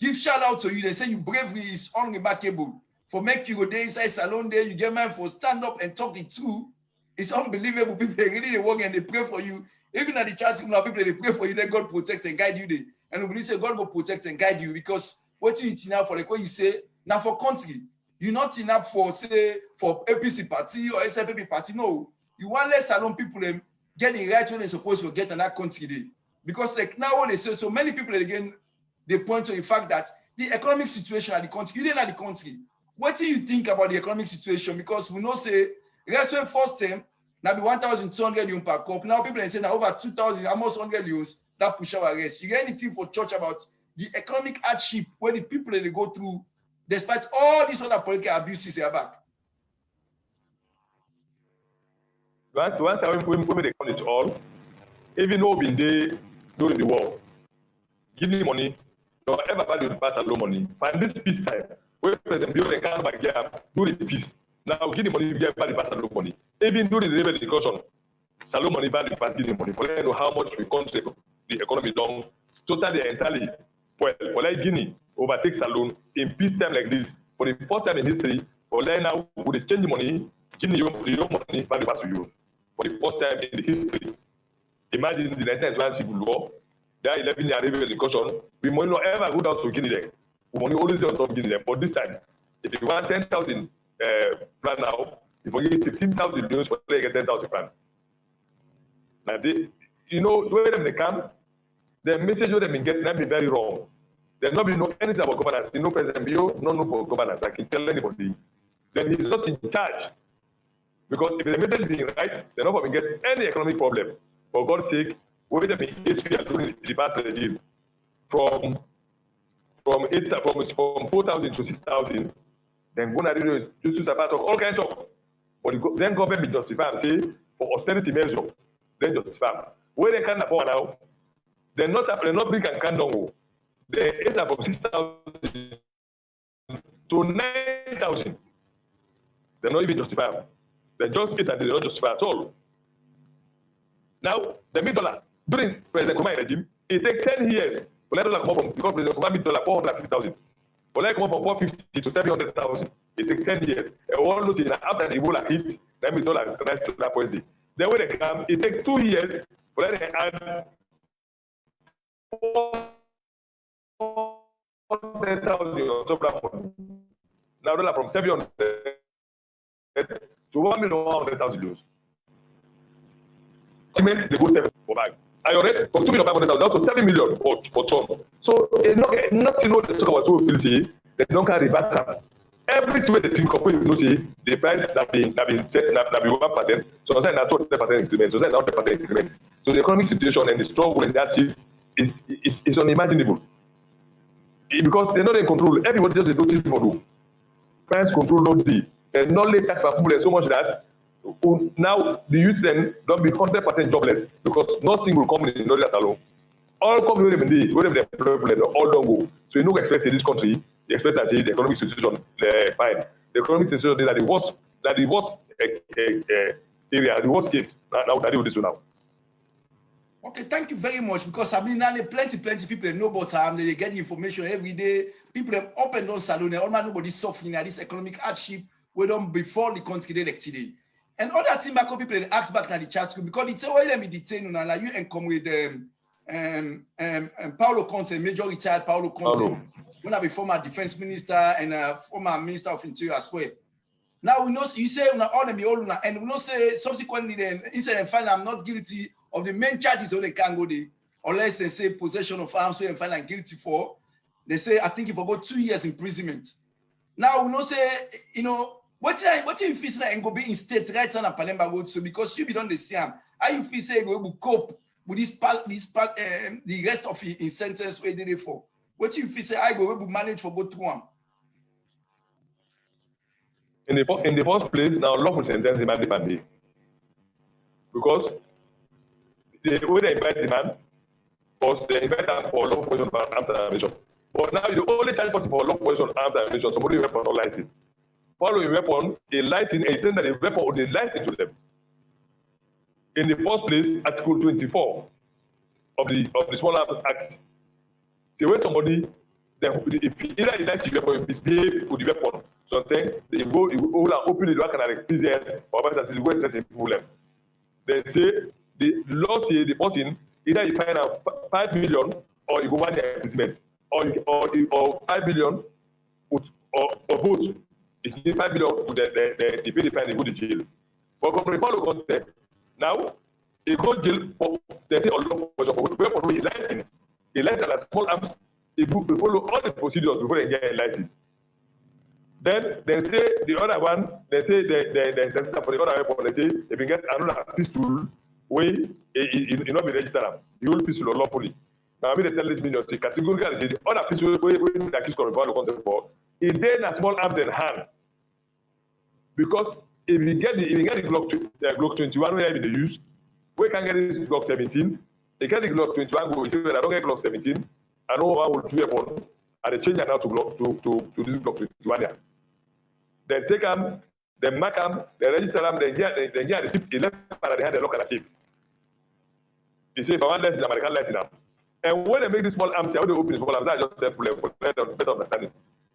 give shout out to you. They say your bravery is unremarkable. For make you go there inside salon there, you get man for stand up and talk it through. It's unbelievable. People they really they work and they pray for you. Even at the church, people they pray for you, then God protect and guide you there. And we say God will protect and guide you because what you enough for like what you say, now for country, you're not enough for say for APC party or SFP party. No, you want less salon people them get the right when they're supposed to get in that country there. Because like now what they say, so many people again they point to the fact that the economic situation at the country, you didn't at the country. What do you think about the economic situation? Because we know say restaurant first time now be 1,200 euros per cup. Now people are saying over 2,000, almost 100 euros that push our rest. You get anything for church about the economic hardship where the people that they go through, despite all these other political abuses they are back? Once when they call it all, even though been there during the war, give me money, don't ever value the past and low money. Find this peace time. Where President Bill and come back here, do the peace. Now give the money, get value past and low money. Even during the labor discussion, Salon money value past give the money. For them know how much we concentrate the economy down. Totally entirely. Well, for like Guinea overtake Salon in peace time like this. For the first time in history, for like now with the change money, Guinea your money value pass to you. For the first time in the history. Imagine the 1991 civil war. There 11 year labor discussion. We might not ever go down to Guinea there. We money always go down to Guinea there. But this time, if you want 10,000 plan now, if you get 15,000 euros for they get 10,000 plan. Now they, where them they come, the message what they been getting them be very wrong. There's not been no anything about governance. You know, President Bio, no for governance. I can tell anybody. Then he's not in charge. Because if the message is being right, they're not going to get any economic problem. For God's sake, we have been history during the past regime from 4,000 to 6,000. Then go to just about all kinds of. But then government be justify and say for austerity measure, then justify. Where they can afford now, they're not bring and can down. They enter from 6,000 to 9,000. They're not even justifiable. They just eat and they're not justified at all. Now, the $1 during President Comrade regime, it takes 10 years for let dollar come up from because President Comrade $1 450,000. For let come up from 450 to 700,000. It takes 10 years. And one look after the Ebola hit, that $1 rise to that point. Then when they come, it takes 2 years for let them add 400,000 or so. Now dollar from 700 to 1,100,000 euros. They go 7 for bag. I already from 2,500,000 down to 7 million for ton. So nothing to talk about 250. they don't carry back. Every way they think of, you know, see the price that be 1%, so sometimes that's 2% increment, so that's not 10% increment. So the economic situation and the struggle in that shift is unimaginable. Because they're not in control. Everybody just do things for do. Price control not the. And not let tax accumulate so much that now the youth then don't be 100% jobless because nothing will come in order alone. All companies where they employ all don't go. So you know expect in this country, the expect that the economic situation fine. The economic situation is that the worst area, the worst case now that do this now. Okay, thank you very much. Because I mean, now plenty people know about time. They get the information every day. People have up and down salon. Almost nobody suffering at this economic hardship. We don't before the country elect today. And other thing back people ask back in the chat room because it's why let me detain now. Like you and Comrade Paulo Conte, Major retired Paulo Conte, when I be former defense minister and former minister of interior as well. Now we know you say all them all and we know say subsequently then instead and find I'm not guilty of the main charges on the can go there unless they say possession of arms and find I'm guilty for. They say I think if I go 2 years imprisonment. Now we know say what you feel say and go be in state right on a Palemba road so because you be done the same. How you feel say go cope with the rest of his sentence where they did for? What you feel say I go manage for go through one? In the first place, now lawful sentence demand depending. Because the way they invite the man was they invite them for lawful possession of arms and ammunition. But now you only charge for lawful possession of arms and ammunition, somebody weapon or license. Follow a weapon, a license, a saying that a weapon or the license to them. In the first place, Article 24 of the Small Arms Act, the way somebody, if either he likes the weapon, misbehave with the weapon, something, they go and open the door and experience or better to go and problem. They say the law say the person either you find out 5 million or you go 1 year imprisonment or 5 million or both. If you 5 million, they pay the fine, they go to jail. But Comrade Paulo concept now they go to jail for they say for his license. A license at small arms, they follow all the procedures before they get a license. Then they say the other one, they say the center for the other weapon, they say if you get another pistol, way it not be registered. The whole pistol or lawfully. Now I mean they tell this million, categorically the other pistol way that is Comrade Paulo concept for is then a small arms in hand. Because if you get the Glock 21 where they use, we can get this Glock 17. They get the Glock 21 go. If I don't get Glock 17, I know I will do weapon, and they change it now to Glock to this Glock 21 here. They take them, they mark them, they register them, they get the chip. They left and they had the lock and the chip. You see, if I want less, the American license now. And when they make this small arms, how they open the small arms, that's just their problem for better understanding.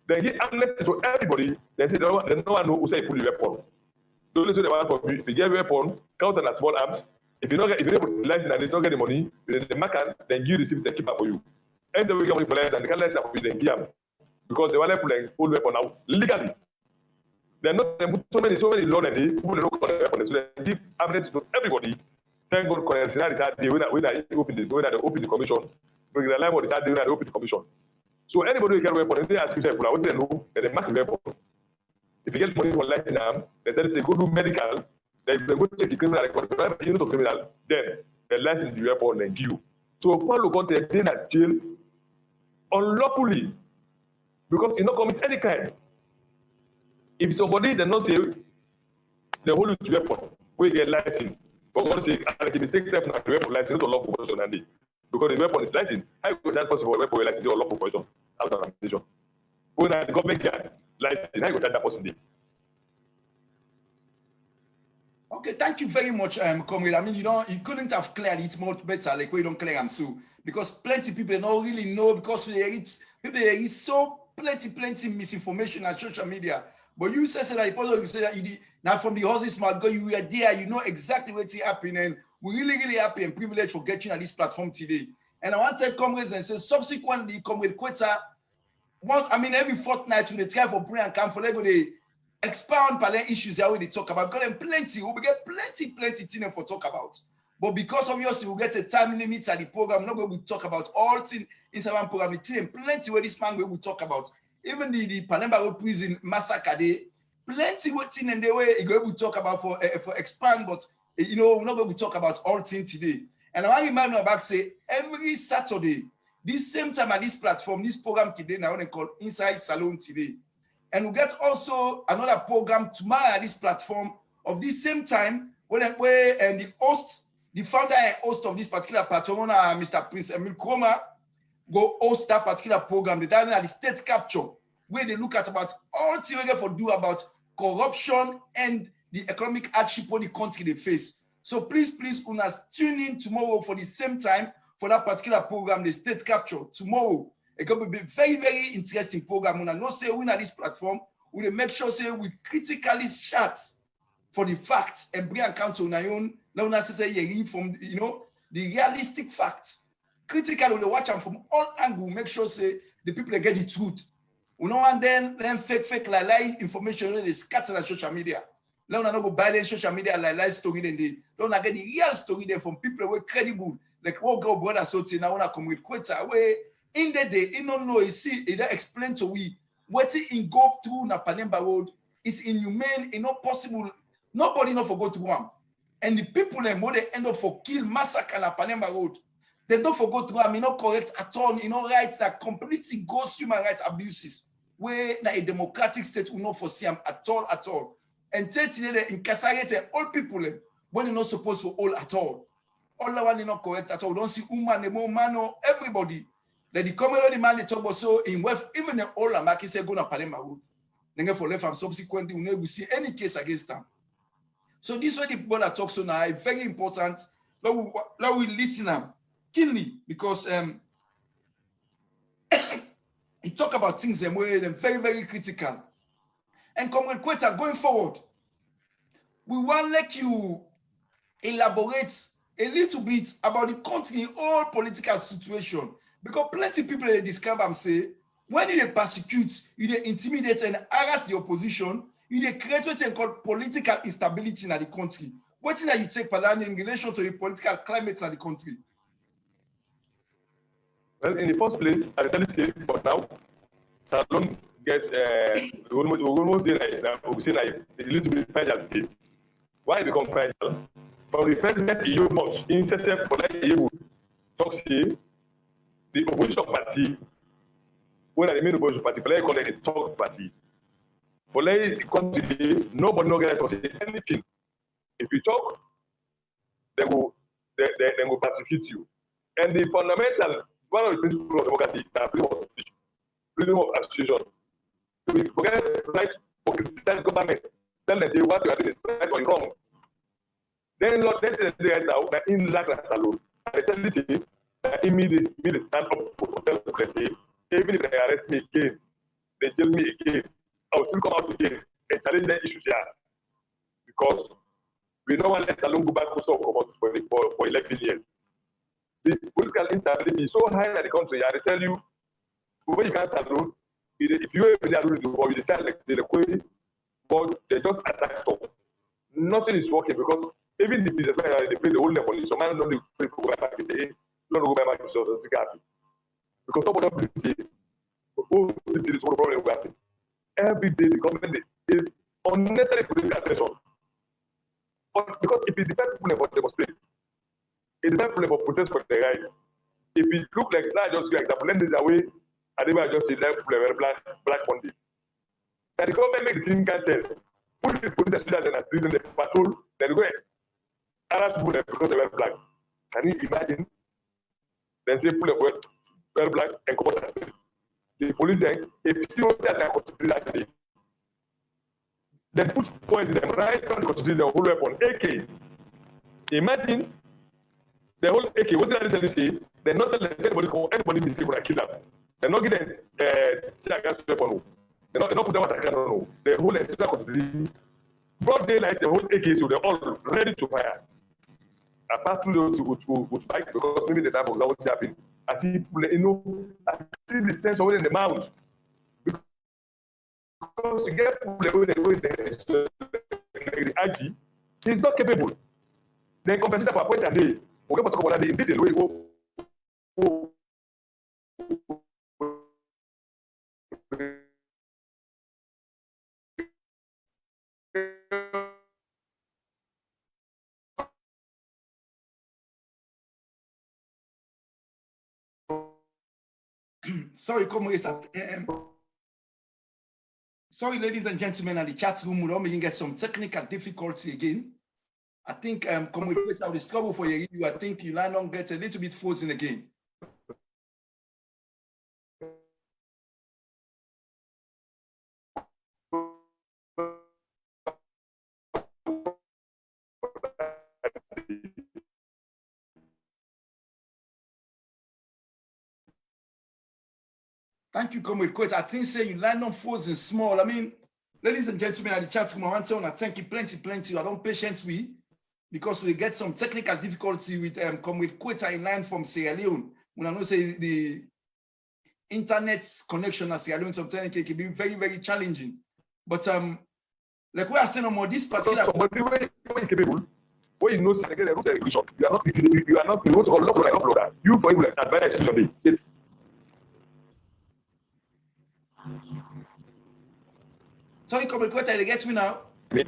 They give amnesty to everybody. They say no one knows who say pull the weapon. So let's say they want for you. If you get a weapon, count on a small arms. If you don't get, if you don't license and they don't get the money, then the market then give receipt, they keep it for you. And then we get money for license and they can't license for you, then give them because they want to pull full weapon now legally. They're not so many laws that they people don't call the weapon. So they give amnesty to everybody. Thank God, when they open the commission, we get a live on the third day when they open the commission. So anybody who get a weapon, they ask yourself, what do they know? They mark the weapon. If you get money for license arm, they tell you go do medical, they go take the criminal record, unit of criminal, then they license the weapon and give you. So Paulo Conte is in a jail unlawfully because he not commit any crime. If somebody does not say the whole weapon, we get license. But what say, if you take step now, the weapon license not unlawful possession and because the weapon is licensed, how could that possible weapon license or unlawful possession after ammunition? When the government get license, how could that person be? Okay, thank you very much, Comrade. I mean, you couldn't have cleared it much better, like we don't clear them so because plenty people don't really know because there is so plenty misinformation on social media. But you say that the person say that you did now from the horse's mouth because you were there, you know exactly what's happening, and we're really happy and privileged for getting on this platform today. And I want to tell comrades and say subsequently, Comrade Koita, every fortnight when they try for bring and come for they expound on issues that we talk about because we get plenty things for talk about. But because obviously we get a time limit at the program, not going to talk about all things inside one program. The thing plenty where this man will talk about. even the Panemba Road prison massacre, they plenty waiting and the way you go able to talk about for expand, but you know, we're not going to talk about all things today. And I want to remind you about say every Saturday, this same time at this platform, this program today, now they call Inside Salon today. And we get also another program tomorrow at this platform of this same time, where the host, the founder and host of this particular platform, Mr. Prince Emil Kroma, go host that particular program. They done at the state capture, where they look at about all things for do about corruption and the economic hardship what the country they face. So please, una tune in tomorrow for the same time for that particular program, the state capture. Tomorrow, it's going to be very, very interesting program. Una no say we at this platform, we make sure say we critically chat for the facts and bring account to our own, not necessarily from you know the realistic facts. Critically, we watch them from all angles, make sure say the people they get the truth. We don't want them fake lie information they scatter on social media. Let us not go buy the social media lie story then they don't get the real story there from people who are credible, like what girl brother so now wanna come with Koita where in the day he don't know he see he explain to we what he go through na Panemba Road is inhumane, it's not possible. Nobody not forgot to one. And the people them where they end up for kill massacre na Panemba Road. They don't forget to one, not correct at all, right, that completely goes human rights abuses. Where na a democratic state will not foresee them at all. And today they incarcerate all people when they're not supposed to all at all. All the one is not correct at all. We don't see woman, man, everybody. That the community man they talk about so in West, even the old Amaki say go na Panemba Road. Then for left and subsequently we never see any case against them. So this way the people that talk so now is very important. Now we listen them keenly because he talk about things that were very, very critical. And Comrade Koita, going forward, we want to let you elaborate a little bit about the country all political situation. Because plenty of people they describe and say, when they persecute, you they intimidate and harass the opposition, you they create what they call political instability in the country. What thing that you take Palani in relation to the political climate in the country? Well, in the first place, I tell you for now, Salon gets almost like a little bit fragile. Why it become fragile? From the president, you much incentive for like you talk to the opposition party. When I mean opposition party, for call it a talk party. For like country, nobody no get to say anything. If you talk, they go persecute you. And the fundamental one of the principles of democracy is freedom of association. We forget right for criticize government. Tell them what you are doing is right or wrong. Then Lord, let's say right now that in lack of salute, I tell you that immediately stand up for self-defense. Even if they arrest me again, they jail me again, I will still come out again and challenge the issues here. Because we don't want to let Salon go back to talk about for 11 years. The political instability is so high in the country, I tell you, when you can't Salon, if you ever do the war, you decide like the query, but they just attack top. Nothing is working because even if they play the whole level, so man don't play for go back in the don't go back in so happy. Because some of them who this is one problem we have. Every day the government is unnecessary political pressure. But because if it's the best problem for demonstrate, it's the best problem for protest for the right. If it look like that, just like example, let this away, and then I just say that black Monday. And the government make the thing can tell. Put the police and soldiers in the patrol, then go ahead. Arrest people because they wear black. Can you imagine? Then say people wear black and come out. The police then, if you that are constituted that day, then put points in them right on the constitution, the whole weapon, AK. Imagine the whole AK, what did I say? They're not letting anybody mistake when I kill them. They're not getting gas weapon. They're not put them at a no. The whole entire constitution, broad daylight, the whole AK, so they're all ready to fire. Apart from those who would fight because maybe the type of law would happen. I see, you know, I see the sense of in the mouth. Because you get people in the IG, he's not capable. Then compensate for a point a day. We can talk about that in detail. We go. sorry, Comrade. Sorry, ladies and gentlemen, at the chat room, we don't even get some technical difficulty again. I think Comrade Koita will struggle for you. I think you line on get a little bit frozen again. Thank you, Comrade Koita. I think say you line on frozen small. I mean, ladies and gentlemen, at the chat room, I want to thank you plenty. I don't patience with because we get some technical difficulty with Comrade Koita in line from Sierra Leone. When I know say the internet connection at Sierra Leone sometimes it can be very challenging. But like we are saying on this particular. When you know that the root regulation, you are not you want to upload. You for example, advantage of it. Sorry, Comrade Koita, they get me now. Yeah.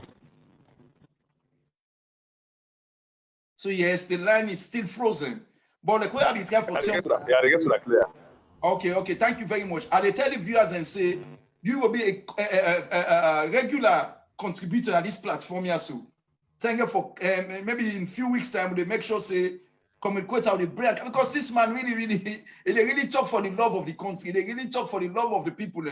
So yes, the line is still frozen. But like where are the time for They get to that clear. Okay, thank you very much. I tell the viewers and say you will be a regular contributor at this platform here. So thank you for maybe in a few weeks' time they make sure say Comrade Koita will break because this man really talk for the love of the country. They really talk for the love of the people.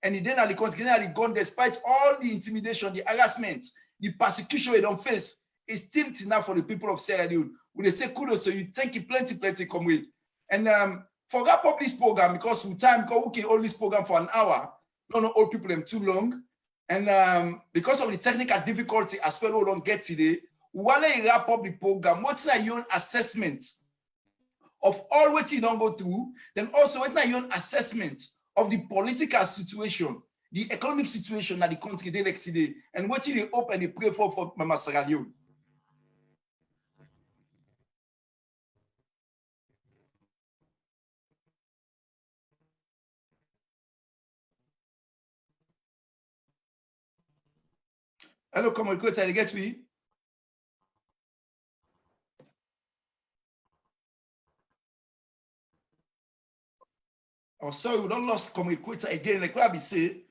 And he then at the country, gone despite all the intimidation, the harassment, the persecution they don't face. It's still enough for the people of Sierra Leone. When they say kudos to you, thank you plenty, Comrade. And for wrap up this program, because we time, because we can hold this program for an hour, don't hold people them too long. And because of the technical difficulty as well, we don't get today, while I wrap up the program, what's your assessment of all what you don't go through, then also what's your assessment of the political situation, the economic situation that the country they like today, and what you hope and they pray for Mama Sierra Leone. Hello, Comrade Koita, you get me? Oh, sorry, we don't lost Comrade Koita again. Like what I be say,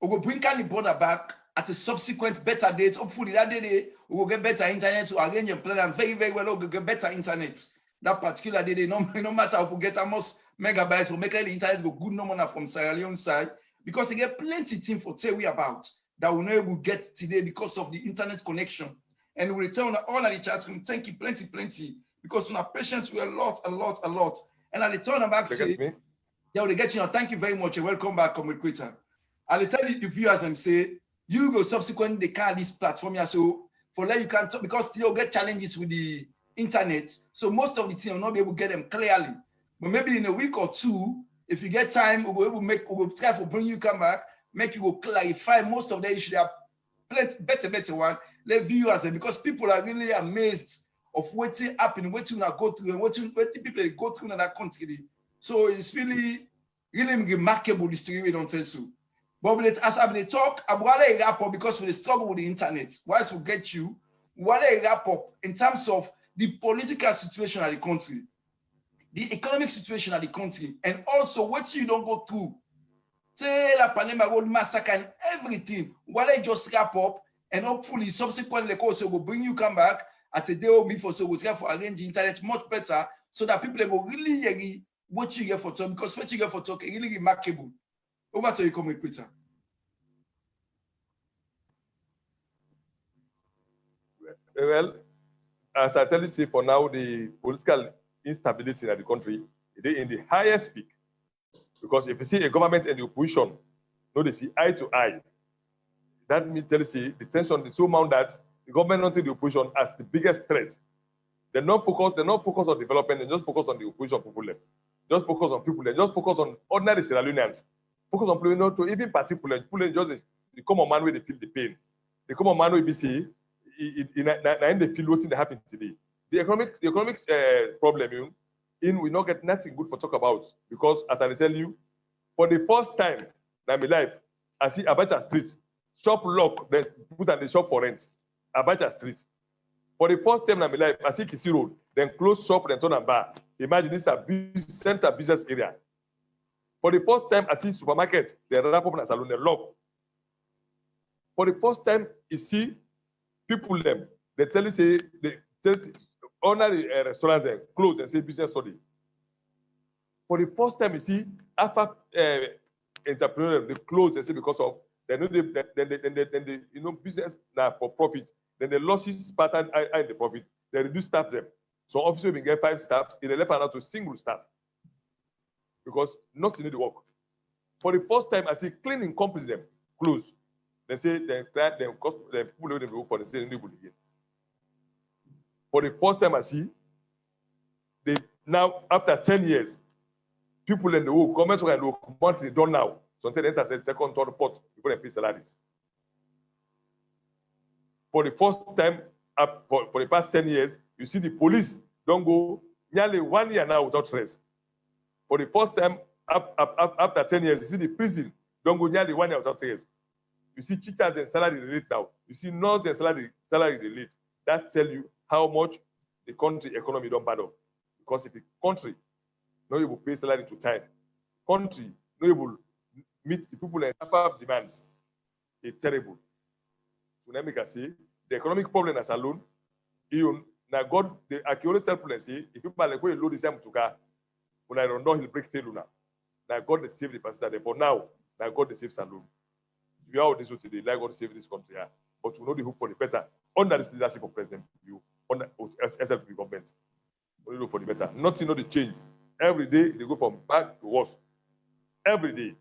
we will bring the border back at a subsequent better date. Hopefully that day we will get better internet to arrange and plan and very well. We'll get better internet. That particular day, no matter if we get almost megabytes, we'll make the internet go good no more from Sierra Leone side because they get plenty things for tell we about that we know we'll get today because of the internet connection. And we return all of the chat room. Thank you plenty because we are patient with a lot. And I return back say, yeah, they get you now. Thank you very much and welcome back, Comrade Koita. I'll tell the viewers and say, you go subsequently they this platform here. So for that you can talk because you'll get challenges with the internet. So most of the things will not be able to get them clearly. But maybe in a week or two, if you get time, we'll try to bring you come back, make you go clarify most of the issues. There are better one. Let viewers and because people are really amazed of what's happening, what you go through, and what people go through in that country. So it's really remarkable the story we don't tell so. But as I've been talk, I want to wrap up because we struggle with the internet. Once we get you, we want to wrap up in terms of the political situation of the country, the economic situation of the country, and also what you don't go through. Say la Panama Road massacre and everything. While I just wrap up and hopefully subsequently also will bring you come back at a day or before so we'll try to arrange the internet much better so that people will really hear what you get for talk because what you get for talk is really remarkable. Over to you, Comrade Koita. Well, as I tell you, for now, the political instability in the country is in the highest peak. Because if you see a government and the opposition, they see eye to eye. That means the tension is so mount that the government don't take the opposition as the biggest threat. They're not focused on development, they just focus on the opposition people. Just focus on people, they just focus on ordinary Sierra Leoneans. Focus on people, to even particular people, just the common man where they feel the pain. The common man where they see in they feel what's happening today. The economic problem, we not get nothing good for talk about because as I tell you, for the first time in my life, I see Abacha Street, shop lock, then put on the shop for rent. Abacha Street. For the first time in my life, I see Kisi Road, then close shop, then turn and bar. Imagine this is a center business area. For the first time, I see supermarket, they wrap up in a salon, they lock. For the first time, you see people them, they tell you say, they tell ordinary restaurants they close and say business study. For the first time, you see after entrepreneurs they close and say because of they know they you know business now for profit. Then the losses pass out the profit. They reduce staff them. So officers will get 5 staff, in the left hand to single staff because not in the work. For the first time, I see cleaning companies them close. They say they cost the people they work for they say they again. For the first time, I see they now after 10 years, people in the work, government and the monthly done now. So until they enter second, third, fourth before they pay salaries. For the first time, for the past 10 years, you see the police don't go nearly 1 year now without stress. For the first time, after 10 years, you see the prison don't go nearly 1 year without stress. You see teachers and salary relate now. You see nurses and salary relate. That tells you how much the country economy don't bad off. Because if the country not able to pay salary to time, country not able to meet the people and have demands, it's terrible. So let me say, the economic problem as alone, now God, I can always tell people say, if people like load the same to go, when I don't know he'll break through now. Now God they save the pastor there. For now, now God they save Salon. If you are this way today, like God to save this country, but we know the hope for the better under this leadership of President you under SLP government. We look for the better. Nothing, not the change. Every day they go from bad to worse. Every day.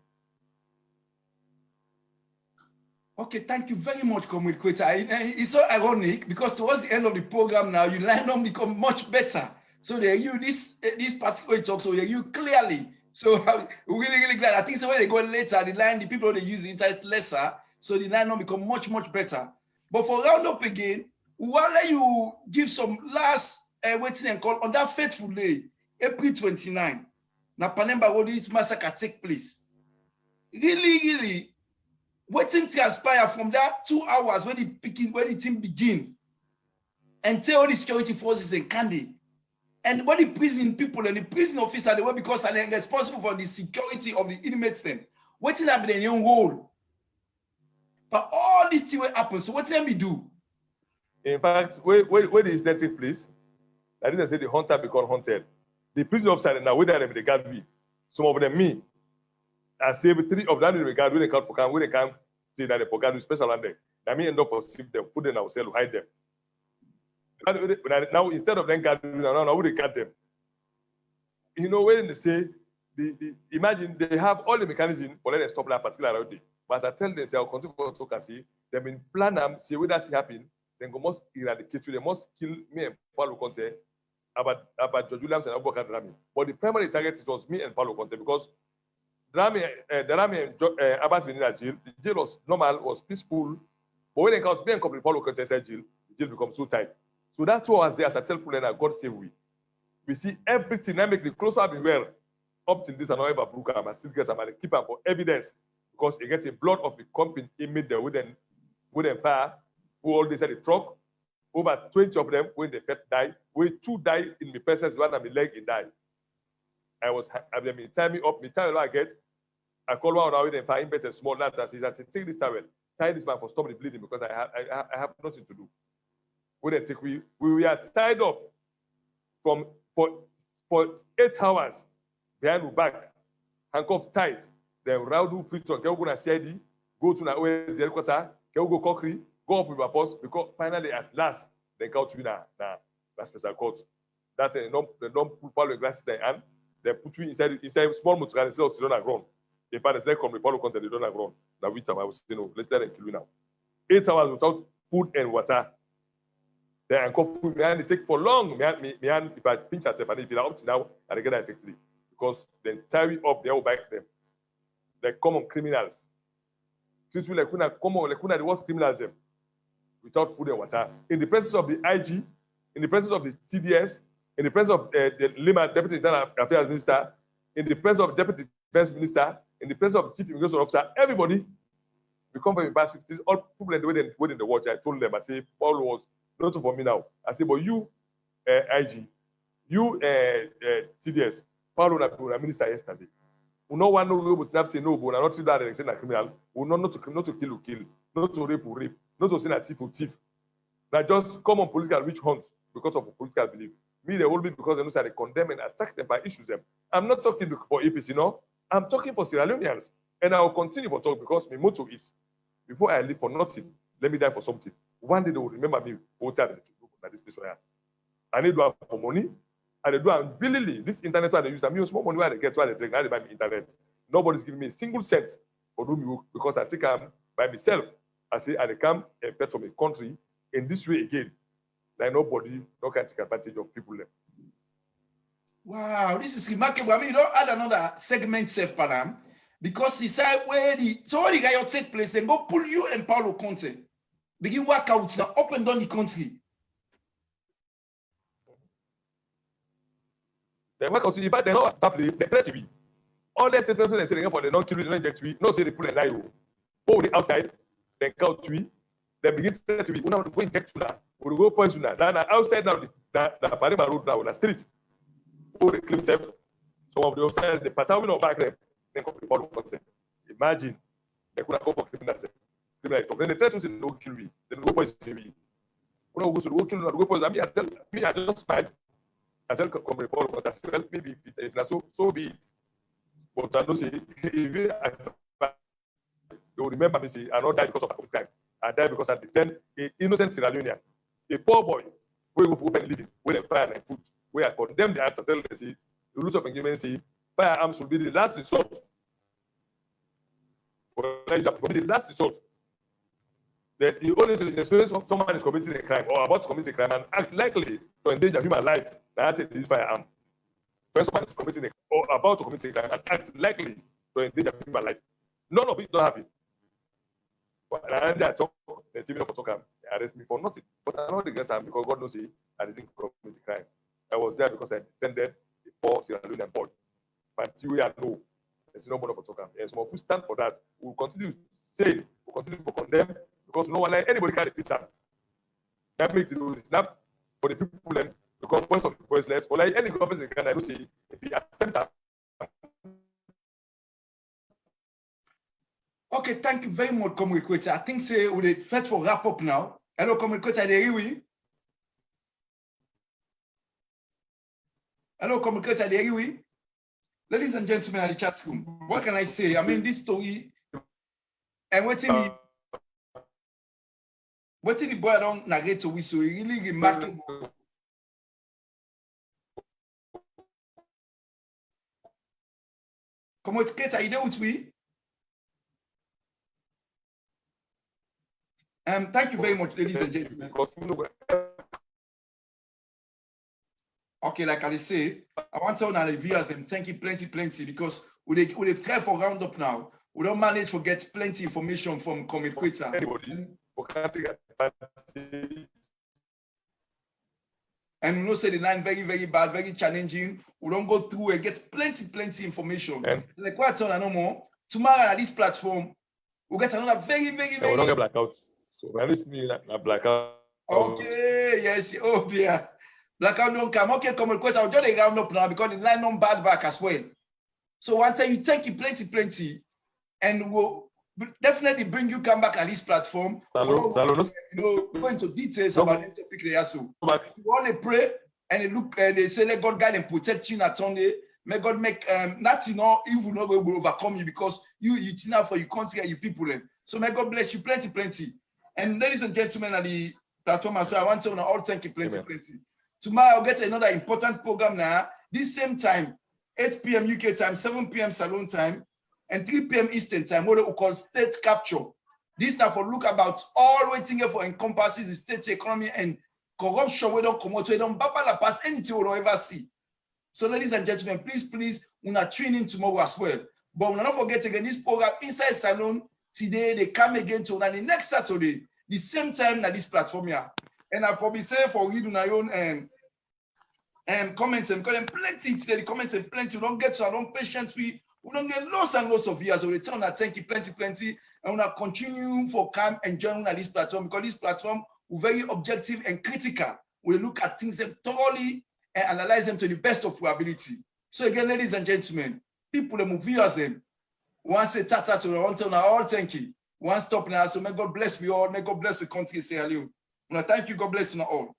Okay, thank you very much, Comrade Koita. It's so ironic because towards the end of the program now, you line up become much better. So they you this particular talk, so you clearly. So we're really glad. I think so when they go later, the line, the people they use the internet lesser, so the line will become much better. But for round up again, we want to let you give some last waiting and call on that fateful day, April 29. Now Panemba Road, this massacre take place. Really, waiting to aspire from that 2 hours when the team begin, and tell all the security forces and candy. And when the prison people and the prison officer, they were because they're responsible for the security of the inmates them. Waiting to be their young role. But all this thing will happen. So what can we do? In fact, where this take place, I didn't say the hunter become hunted. The prison officer now where they guard me. Some of them me. I say 3 of them in regard when they come for camp, when they come say that they forgot with special land there. I mean end up for save them, put them ourselves, hide them. Now instead of them guarding now they guard them. You know when they say imagine they have all the mechanism for letting stop that particular road day. But as I tell them, say I'll continue to talk and see they've been plan them, see where that happen, then go must eradicate you, they must kill me and Paulo Conte about George Williams and Abubakar Drami. But the primary target was me and Paulo Conte because Drami and Abbas Benina jail. The jail was normal, was peaceful. But when it comes to me and Paulo Conte said jail, the jail becomes so tight. So that 2 hours there, as I tell people, God save we. We see everything. I make the closer I be well up till this and however broke I still get them and keep them for evidence because it gets a blood of the company inmate there with them fire who all they said the truck. Over 20 of them when the pet died, where 2 died in my presence, one of my leg and died. I mean, tie me up, me towel I get. I call one of them for him better small lad and says, take this towel, tie this man for stop the bleeding because I have nothing to do. When they take we are tied up for 8 hours behind the back, handcuffed tight. Then Raudu free to go to CID, go to the OSL headquarters, go Kokri, go up with my post because finally at last they got to na special court. That's the non put the glasses there and they put you inside small motor and instead of sit on the ground. The parents like come report content they don't have ground. Now which time I was saying no, let's let them kill you now. 8 hours without food and water. Then I cough food and it take for long. If I pinch myself and if you're up to now, I get that effectively because then tie me up, they will back them. Like common criminals. Since we like the worst criminals them without food and water. In the presence of the IG, in the presence of the CDS, in the presence of the Lima Deputy Internal Affairs Minister, in the presence of Deputy Defense Minister, in the presence of Chief Immigration Officer, everybody become very embarrassed. This all people in the watch. I told them, I say, Paul was not for me now. I say, but you, IG, you, CDS, Paul was a minister yesterday. We no one know but say no, but not treat that as a criminal. We not to kill, not to rape, not to say that thief. That just common political witch hunt because of political belief. Me, they will be because they know that they condemn and attack them by issues them. I'm not talking for APC, no. I'm talking for Sierra Leoneans. And I will continue to talk because my motto is, before I live for nothing, let me die for something. One day they will remember me for what I did to this nation. I need to have for money. And they do and willingly. This internet where they use, I mean, small money where they get, where they drink, now they buy me internet. Nobody's giving me a single cent for doing me because I think I'm by myself. I say I come and pet from a country in this way again. Like nobody no can take advantage of people left. Wow, this is remarkable. I mean, you don't add another segment, Sef Panam, because the side where the guy will take place and go pull you and Paulo Conte. Begin work out now, up and down the country. They work out, in fact, they don't tap the threat to be. All the statements they say they for the non kill, they don't inject to no say they pull a lie. Go the outside, then count to it, then begin to be. We now go inject to that. We go poison that. Now outside now, the Parima road now, the street. Go the claim self. Some of the outside, the pattern will back them. Then come the bottom concept. Imagine they could have go for criminals. Then they try to say no kill me. Then go poison me. We don't go to the kill me. Go poison me. I just smile. I tell Comrade Paul because I feel maybe if not so be it. But I don't say if they will remember me say I not die because of a crime. I die because I defend an innocent Sierra Leonean, a poor boy who go for open living, with a fire and food, where I condemn the act. I tell them say the rules of engagement say firearms will be the last resort. The last resort. There's the only experience of someone is committing a crime or about to commit a crime and act likely to endanger human life. That's a firearm. When someone is committing or about to commit a crime and act likely to endanger human life, none of it don't happen. But I talk, they see me for talk, they arrest me for nothing. But I don't regret time because God knows I didn't commit a crime. I was there because I defended the poor Sierra Leonean boy. But until I know, there's nobody for talk. And some of us stand for that. We'll continue saying, we'll continue to condemn. Because no one like anybody can repeat that. That makes it snap for the people then because voice of the voiceless or like any government in Ghana, I don't see if he attempt that. Okay, thank you very much, Comrade Koita. I think say we first for wrap up now. Hello, Comrade Koita, they hear we? Hello, Comrade Koita, they hear we? Ladies and gentlemen at the chat room, what can I say? I mean, this story and what did the boy don't narrate to we so really remarkable. Come on, Kate, are you there with me? Thank you very much, ladies and gentlemen. Okay, like I say, I want to tell our viewers and thank you plenty because we try for round up now. We don't manage to get plenty information from Comrade Koita. And we know say the line very, very bad, very challenging. We don't go through and get plenty information. Like what I tell you no more. Tomorrow at this platform, we'll get another very. We don't get blackout. So when it's me like blackout. Okay, yes, oh dear. Blackout don't come. Okay, come on, I'll just round up now because the line don't bad back as well. So one time you thank you plenty. And we'll definitely bring you come back at this platform. Go into details about the topic there. So you want to pray and look and they say let God guide and protect you not only. May God make nothing or evil not going to overcome you because you enough for your country and your people. So may God bless you plenty. And ladies and gentlemen at the platform as well, I want to all thank you plenty. Tomorrow I'll get another important program now. This same time, 8 p.m. UK time, 7 p.m. Salon time. And 3 p.m. Eastern time, what we call state capture. This time for look about all waiting here for encompasses the state economy and corruption. We don't come out, we don't pass anything we don't ever see. So, ladies and gentlemen, please, we are tuning in tomorrow as well. But we don't forget again this program Inside Salon today. They come again to the next Saturday, the same time at this platform here. And I for be say for reading my own comments and because plenty today. The comments and plenty. We don't get to our own patience. We don't get lots and lots of years. So we return that thank you plenty. And we will continue for come and join on this platform because this platform is very objective and critical. We look at things thoroughly and analyze them to the best of our ability. So again, ladies and gentlemen, people, them viewers, them. One say tata to all thank you. One stop now. So may God bless you all. May God bless the country. Say hello. Thank you. God bless you all.